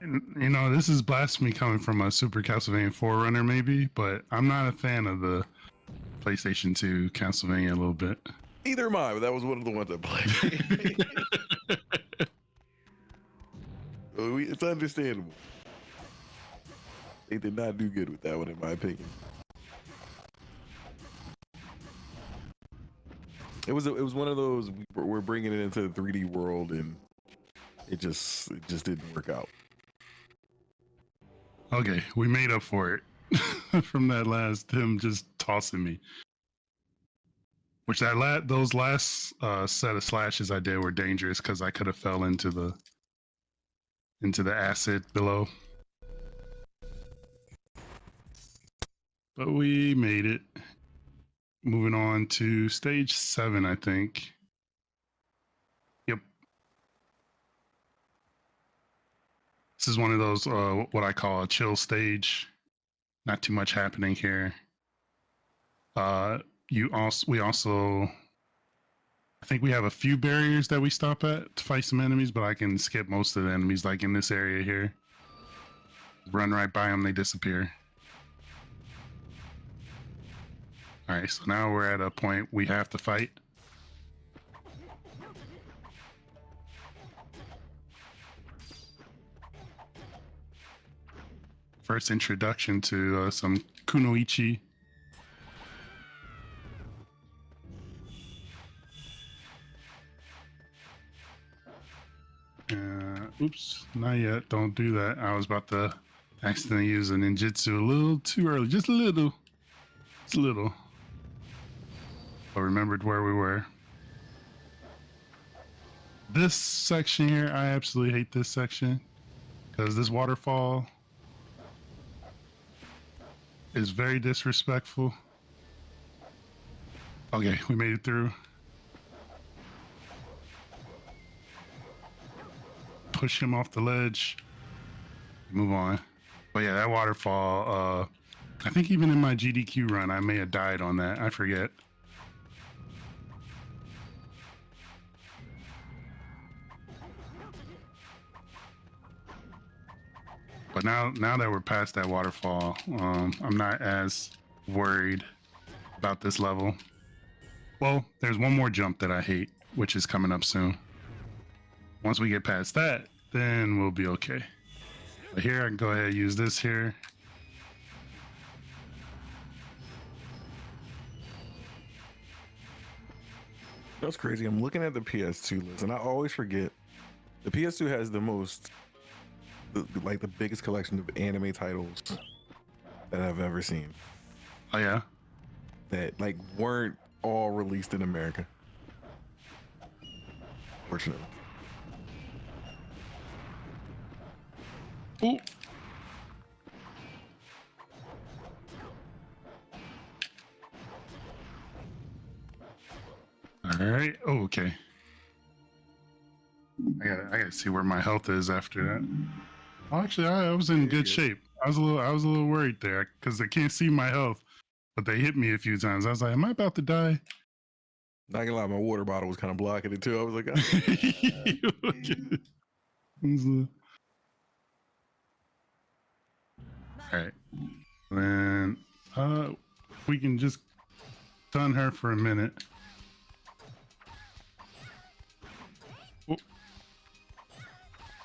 You know, this is blasphemy coming from a Super Castlevania Forerunner, maybe, but I'm not a fan of the PlayStation 2 Castlevania a little bit. Neither am I, but that was one of the ones I played. It's understandable. They did not do good with that one, in my opinion. It was one of those we're bringing it into the 3D world, and it just didn't work out. Okay, we made up for it from that last him just tossing me. Which those last set of slashes I did were dangerous because I could have fell into the acid below. But we made it. Moving on to stage 7, I think. Yep. This is one of those what I call a chill stage. Not too much happening here. We also I think we have a few barriers that we stop at to fight some enemies, but I can skip most of the enemies, like in this area here. Run right by them, they disappear. All right, so now we're at a point we have to fight. First introduction to some kunoichi. Oops, not yet. Don't do that. I was about to accidentally use a ninjutsu a little too early. Just a little. Just a little. But remembered where we were. This section here, I absolutely hate this section. Because this waterfall is very disrespectful. Okay, we made it through. Push him off the ledge. Move on. But yeah, that waterfall, I think even in my GDQ run, I may have died on that. I forget. But now that we're past that waterfall, I'm not as worried about this level. Well, there's one more jump that I hate, which is coming up soon. Once we get past that, then we'll be okay. But here, I can go ahead and use this here. That's crazy. I'm looking at the PS2 list, and I always forget the PS2 has the most, like the biggest collection of anime titles that I've ever seen. Oh yeah? That like weren't all released in America. Fortunately. Ooh. All right. Oh, okay. I gotta see where my health is after that. Oh, actually, I was in good shape. I was a little worried there because I can't see my health, but they hit me a few times. I was like, "Am I about to die?" Not gonna lie, my water bottle was kind of blocking it too. I was like, all right. Then we can just stun her for a minute. Oh.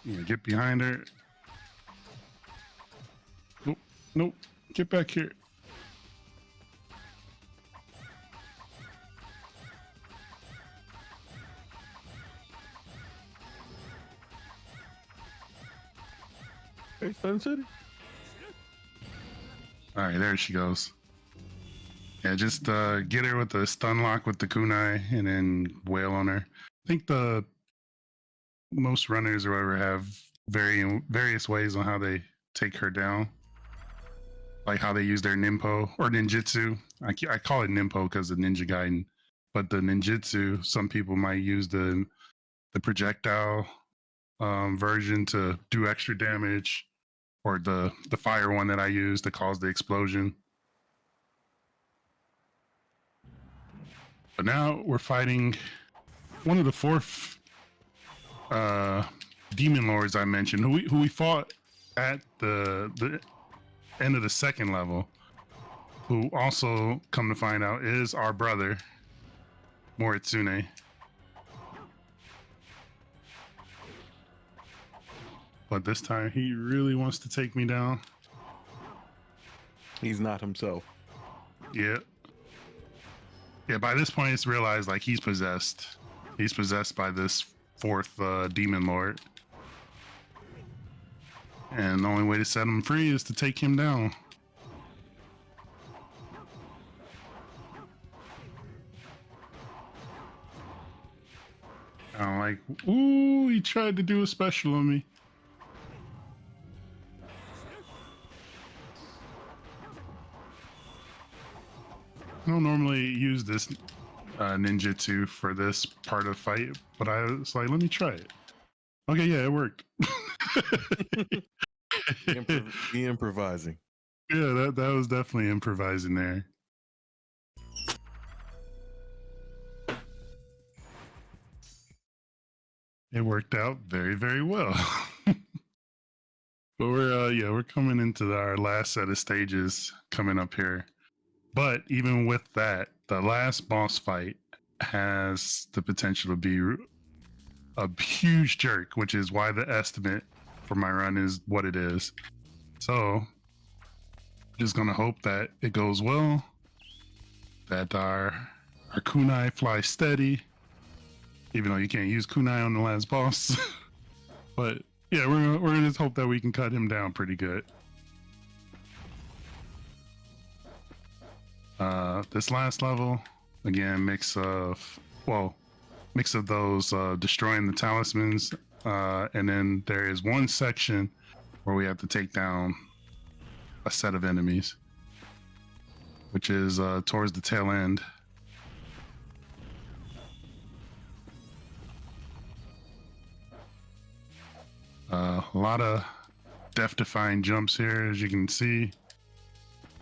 Yeah, get behind her. Nope, nope. Get back here. Hey, Sun City. All right, there she goes. Yeah, just get her with the stun lock with the kunai and then wail on her. I think the most runners or whatever have various ways on how they take her down. Like how they use their ninpo or ninjutsu. I call it ninpo because of Ninja Gaiden. But the ninjutsu, some people might use the projectile version to do extra damage, or the fire one that I use to cause the explosion. But now we're fighting one of the fourth demon lords I mentioned, who we fought at the end of the second level, who also, come to find out, is our brother Moritsune. But this time he really wants to take me down. He's not himself. Yeah. Yeah, by this point it's realized like he's possessed. He's possessed by this fourth demon lord. And the only way to set him free is to take him down. I'm like, ooh, he tried to do a special on me. I don't normally use this ninjutsu for this part of the fight, but I was like, let me try it. Okay, yeah, it worked. The improvising. Yeah, that was definitely improvising there. It worked out very, very well. But we're coming into our last set of stages coming up here. But even with that, the last boss fight has the potential to be a huge jerk, which is why the estimate for my run is what it is. So just gonna hope that it goes well, that our kunai flies steady, even though you can't use kunai on the last boss. But yeah, we're gonna just hope that we can cut him down pretty good. This last level, again, mix of those destroying the talismans, and then there is one section where we have to take down a set of enemies, which is towards the tail end. A lot of death-defying jumps here, as you can see.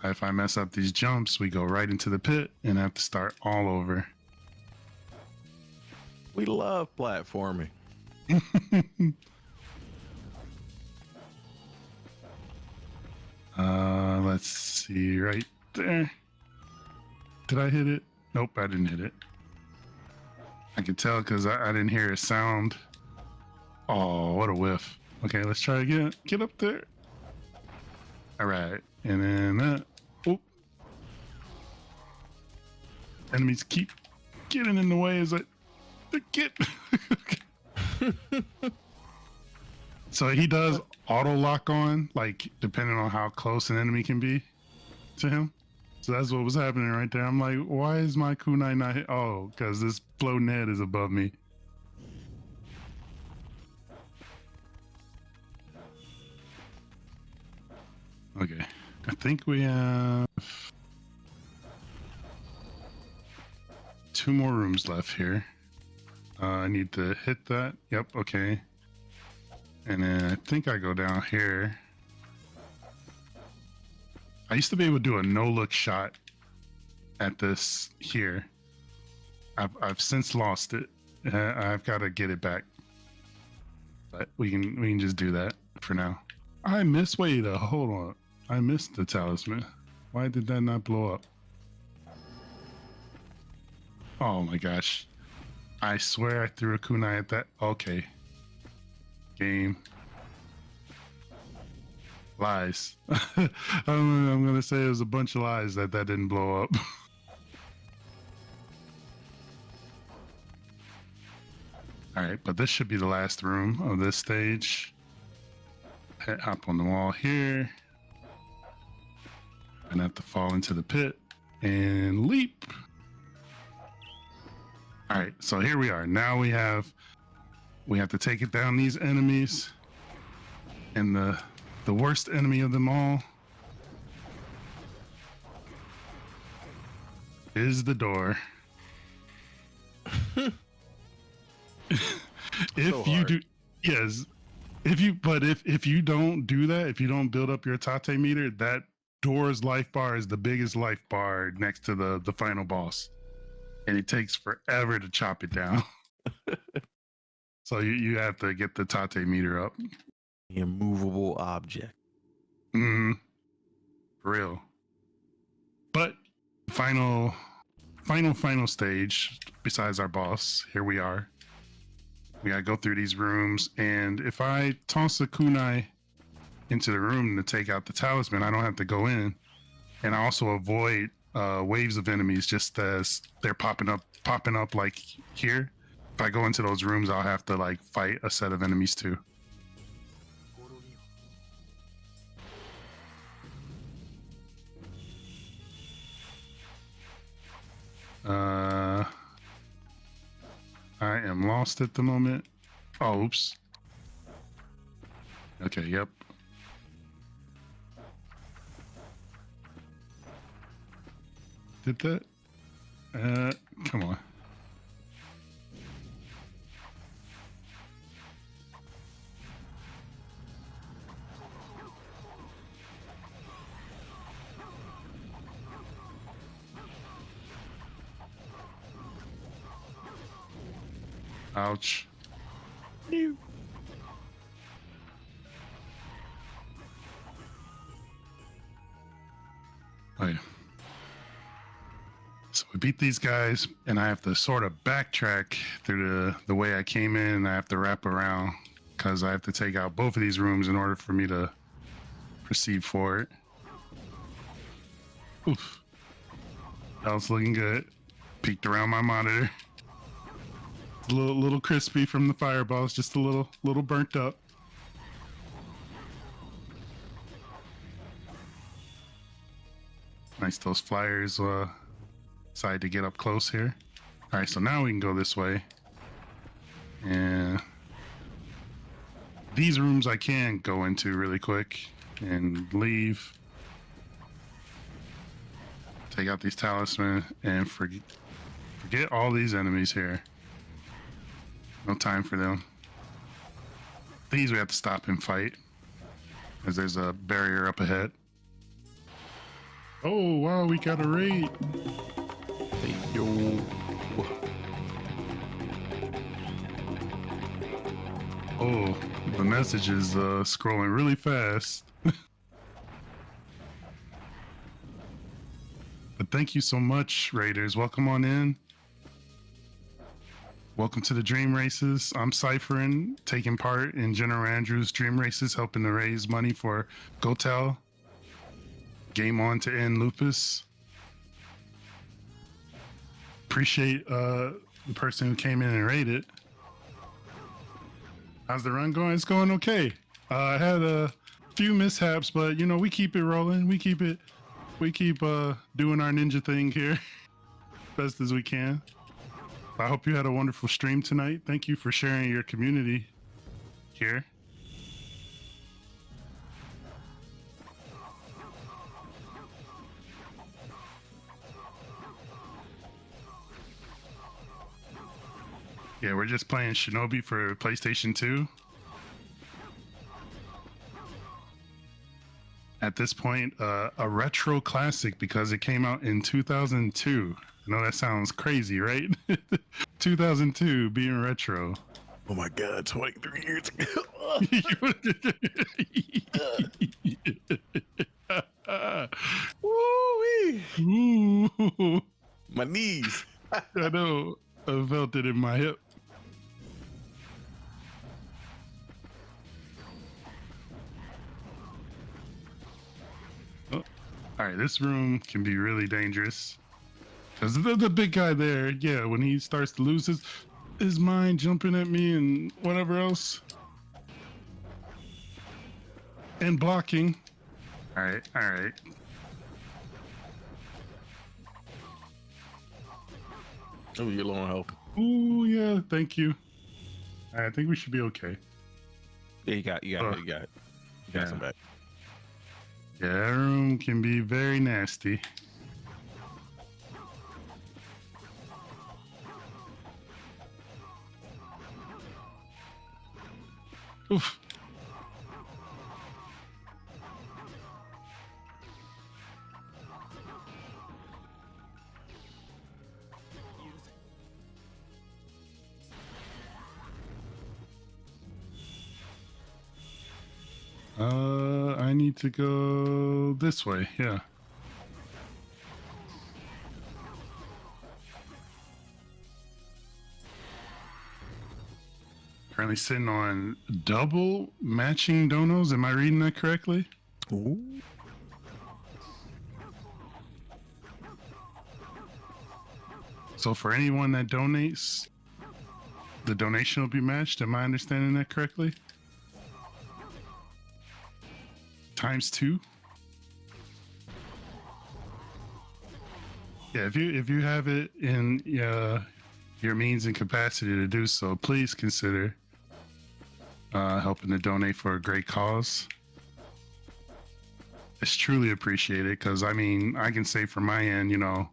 If I mess up these jumps, we go right into the pit and have to start all over. We love platforming. Let's see, right there. Did I hit it? Nope, I didn't hit it. I can tell because I didn't hear a sound. Oh, what a whiff. Okay, let's try again. Get up there. All right, and then that. Oh. Enemies keep getting in the way as I get. So he does auto lock on, like depending on how close an enemy can be to him. So that's what was happening right there. I'm like, why is my kunai not hit? Oh, because this floating head is above me. Okay, I think we have 2 more rooms left here. I need to hit that. Yep, okay. And then I think I go down here. I used to be able to do a no-look shot at this here. I've since lost it. I've got to get it back. But we can just do that for now. I missed. Wait, hold on. I missed the talisman. Why did that not blow up? Oh my gosh. I swear I threw a kunai at that. Okay. Game. Lies. I'm gonna say it was a bunch of lies that didn't blow up. All right, but this should be the last room of this stage. hop on the wall here. And have to fall into the pit and leap. All right, so here we are. Now we have to take it down these enemies, and the worst enemy of them all is the door. If you do, yes. If you don't do that, if you don't build up your Tate meter, that door's life bar is the biggest life bar next to the final boss, and it takes forever to chop it down. So you have to get the Tate meter up. The immovable object. Mm-hmm. For real. But final stage, besides our boss, here we are. We gotta go through these rooms, and if I toss a kunai into the room to take out the talisman, I don't have to go in. And I also avoid waves of enemies just as they're popping up like here. If I go into those rooms, I'll have to like fight a set of enemies too. I am lost at the moment. Oh, oops. Okay, yep. Did that? Come on. Ouch. Oh yeah. So we beat these guys, and I have to sort of backtrack through the way I came in, and I have to wrap around because I have to take out both of these rooms in order for me to proceed forward. Oof. That was looking good. Peeked around my monitor. A little crispy from the fireballs, just a little burnt up. Nice, those flyers decide to get up close here. All right, so now we can go this way. And these rooms I can go into really quick and leave. Take out these talismans and forget all these enemies here. No time for them. These we have to stop and fight, as there's a barrier up ahead. Oh wow, we got a raid. Hey, yo. Oh, the message is scrolling really fast. But thank you so much, Raiders. Welcome on in. Welcome to the Dream Races. I'm Cypherin, taking part in General Andrews' Dream Races, helping to raise money for Gotel. Game on to end lupus. Appreciate the person who came in and raided. How's the run going? It's going okay. I had a few mishaps, but you know, we keep it rolling. We keep doing our ninja thing here best as we can. I hope you had a wonderful stream tonight. Thank you for sharing your community here. Yeah, we're just playing Shinobi for PlayStation 2. At this point, a retro classic because it came out in 2002. I know that sounds crazy, right? 2002 being retro. Oh my god, 23 years ago. Woo-wee. Ooh. My knees. I know. I felt it in my hip. Oh. All right, this room can be really dangerous. Because the big guy there, yeah, when he starts to lose his mind, jumping at me and whatever else. And blocking. All right, all right. Oh, you're low on health. Ooh, yeah, thank you. All right, I think we should be okay. Yeah, you got it. You got some back. Yeah, that room can be very nasty. Oof. I need to go this way, yeah. Currently sitting on double matching donos. Am I reading that correctly? Ooh. So for anyone that donates, the donation will be matched. Am I understanding that correctly? ×2. Yeah, if you have it in your means and capacity to do so, please consider helping to donate for a great cause. It's truly appreciated because I mean I can say from my end, you know,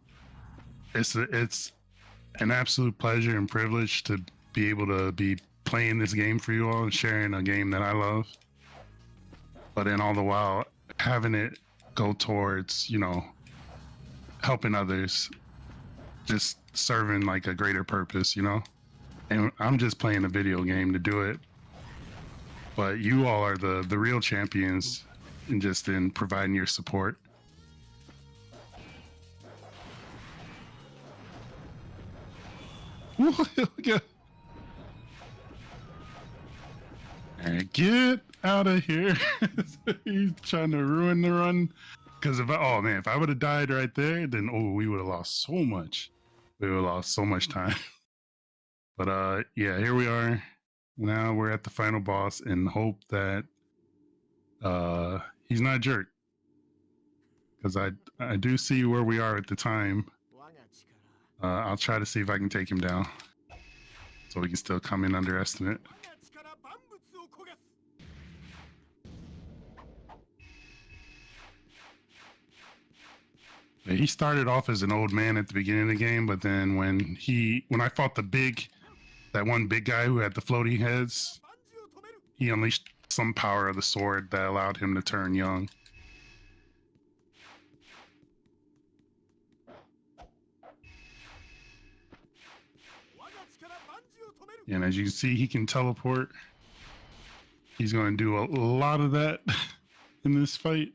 it's an absolute pleasure and privilege to be able to be playing this game for you all and sharing a game that I love. But then all the while having it go towards, you know, helping others, just serving like a greater purpose, you know? And I'm just playing a video game to do it. But you all are the real champions in just in providing your support. All right, get out of here. He's trying to ruin the run. Because if I would have died right there, then we would have lost so much. We would have lost so much time. But yeah, here we are. Now we're at the final boss and hope that he's not a jerk. Because I do see where we are at the time. I'll try to see if I can take him down. So we can still come in under estimate. He started off as an old man at the beginning of the game, but then when I fought that one big guy who had the floating heads, he unleashed some power of the sword that allowed him to turn young. And as you can see, he can teleport. He's going to do a lot of that in this fight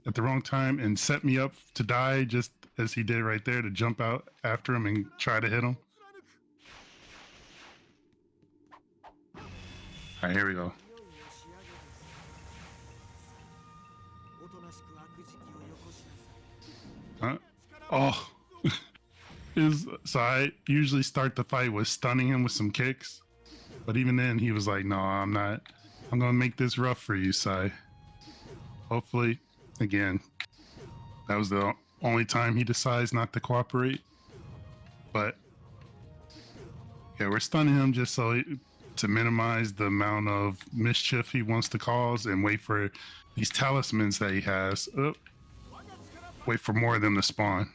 at the wrong time and set me up to die just as he did right there, to jump out after him and try to hit him. All right, here we go. Huh? Oh. So I usually start the fight with stunning him with some kicks. But even then, he was like, no, I'm not. I'm going to make this rough for you, Sai. Hopefully, again, that was the only time he decides not to cooperate. But yeah, we're stunning him just to minimize the amount of mischief he wants to cause and wait for these talismans that he has. Wait for more of them to spawn.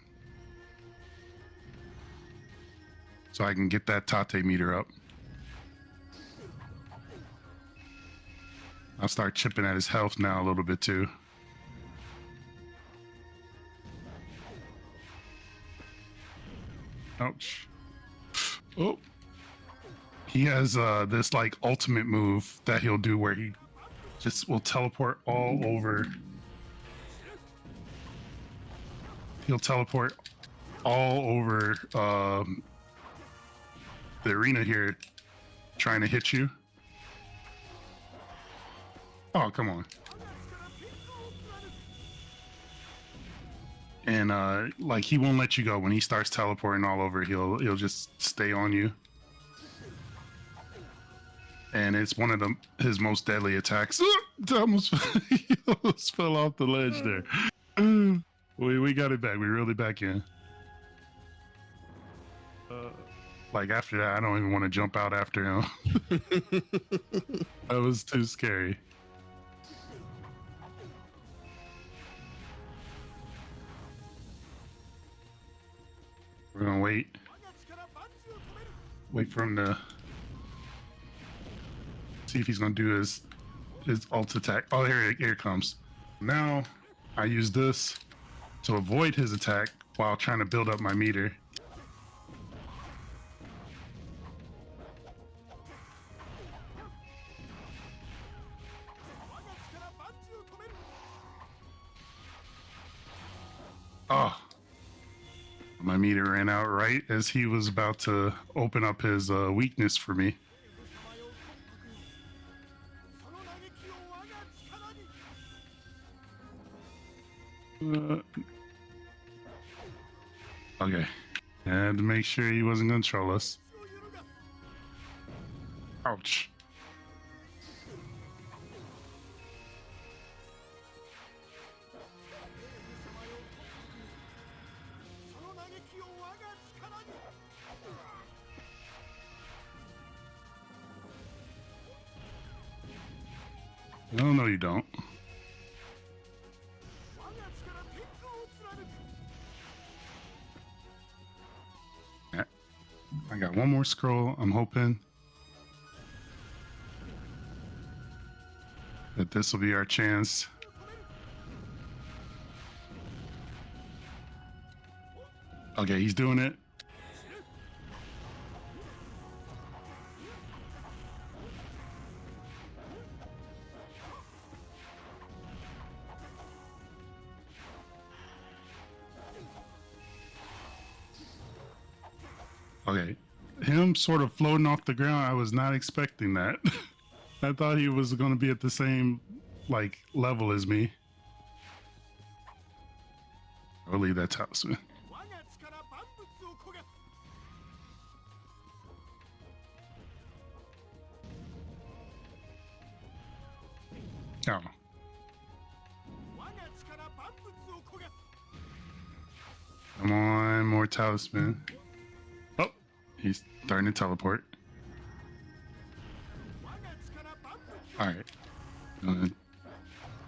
So I can get that Tate meter up. I'll start chipping at his health now a little bit too. Ouch. Oh. He has this like ultimate move that he'll do where he just will teleport all over. He'll teleport all over the arena here, trying to hit you. Oh, come on. And like he won't let you go when he starts teleporting all over. He'll just stay on you. And it's one of his most deadly attacks. almost, he almost fell off the ledge there. We got it back. We reeled it back in. Like after that, I don't even want to jump out after him. That was too scary. We're gonna wait for him to see if he's gonna do his ult attack. Oh, here it comes. Now I use this to avoid his attack while trying to build up my meter. Oh, my meter ran out right as he was about to open up his weakness for me. Okay. I had to make sure he wasn't going to troll us. Ouch. No, you don't. Yeah. I got one more scroll. I'm hoping that this will be our chance. Okay, he's doing it. Okay, him sort of floating off the ground, I was not expecting that. I thought he was going to be at the same, like, level as me. I'll leave that talisman. Oh. Come on, more talisman. Oh, he's starting to teleport. All right. Gonna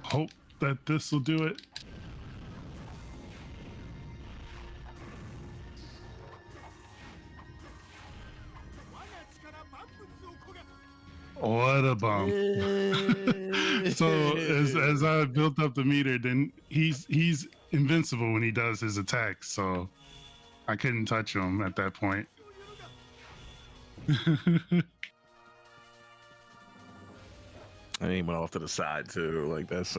hope that this will do it. What a bump. So as I built up the meter, then he's invincible when he does his attacks, so I couldn't touch him at that point. And he went off to the side too. Like that's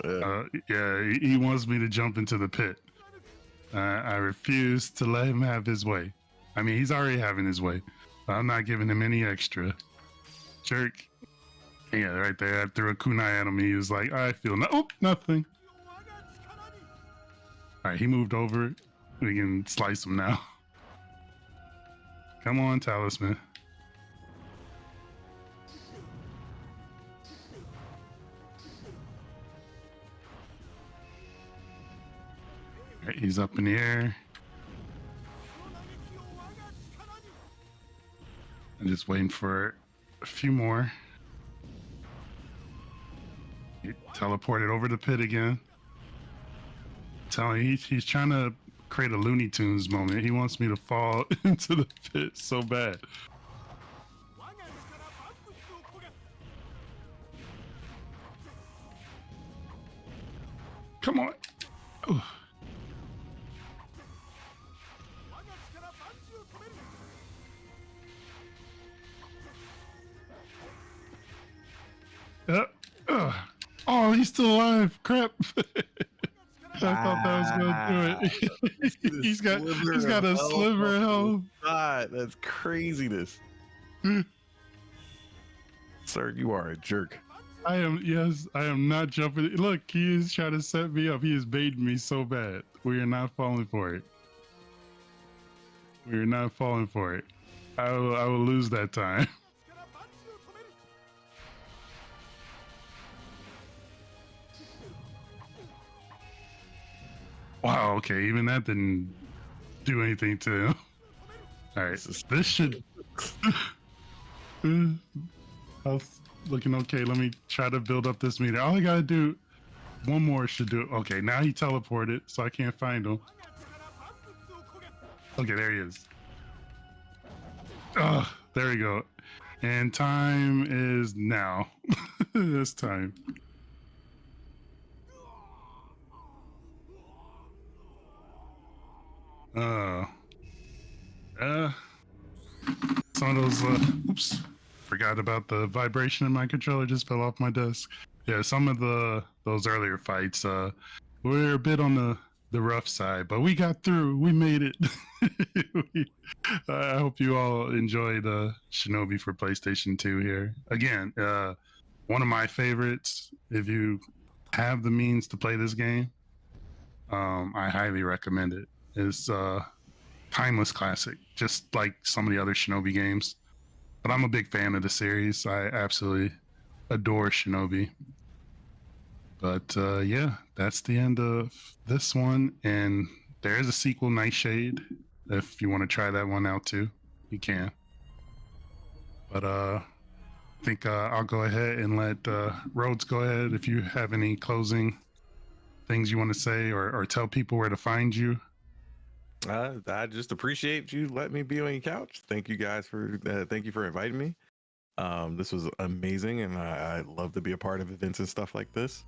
yeah, he wants me to jump into the pit. I refuse to let him have his way. I mean, he's already having his way. I'm not giving him any extra. Jerk. Yeah, right there. I threw a kunai at him. He was like, I feel nothing. All right, he moved over. We can slice him now. Come on, talisman. All right, he's up in the air. I'm just waiting for a few more. He teleported over the pit again. I'm telling you, he's trying to create a Looney Tunes moment. He wants me to fall into the pit so bad. Come on. Ooh. Oh, he's still alive. Crap. I thought that was gonna do it. he's got a sliver of health. God, that's craziness. Sir, you are a jerk. I am not jumping. Look, he is trying to set me up. He is baiting me so bad. We are not falling for it. We are not falling for it. I will lose that time. Wow. Okay. Even that didn't do anything to him. All right. This should. Health looking okay. Let me try to build up this meter. All I gotta do, one more should do it. Okay, now he teleported, so I can't find him. Okay, there he is. Oh, there we go. And time is now. This time. Some of those, oops, forgot about the vibration in my controller, just fell off my desk. Yeah, some of those earlier fights, were a bit on the rough side, but we got through. We made it. I hope you all enjoyed Shinobi for PlayStation 2 here. Again, one of my favorites. If you have the means to play this game, I highly recommend it. It's timeless classic, just like some of the other Shinobi games. But I'm a big fan of the series. I absolutely adore Shinobi. But yeah, that's the end of this one. And there is a sequel, Nightshade. If you want to try that one out too, you can. But I think I'll go ahead and let Rhodes go ahead if you have any closing things you want to say or tell people where to find you. I just appreciate you letting me be on your couch. Thank you guys for thank you for inviting me. This was amazing, and I love to be a part of events and stuff like this.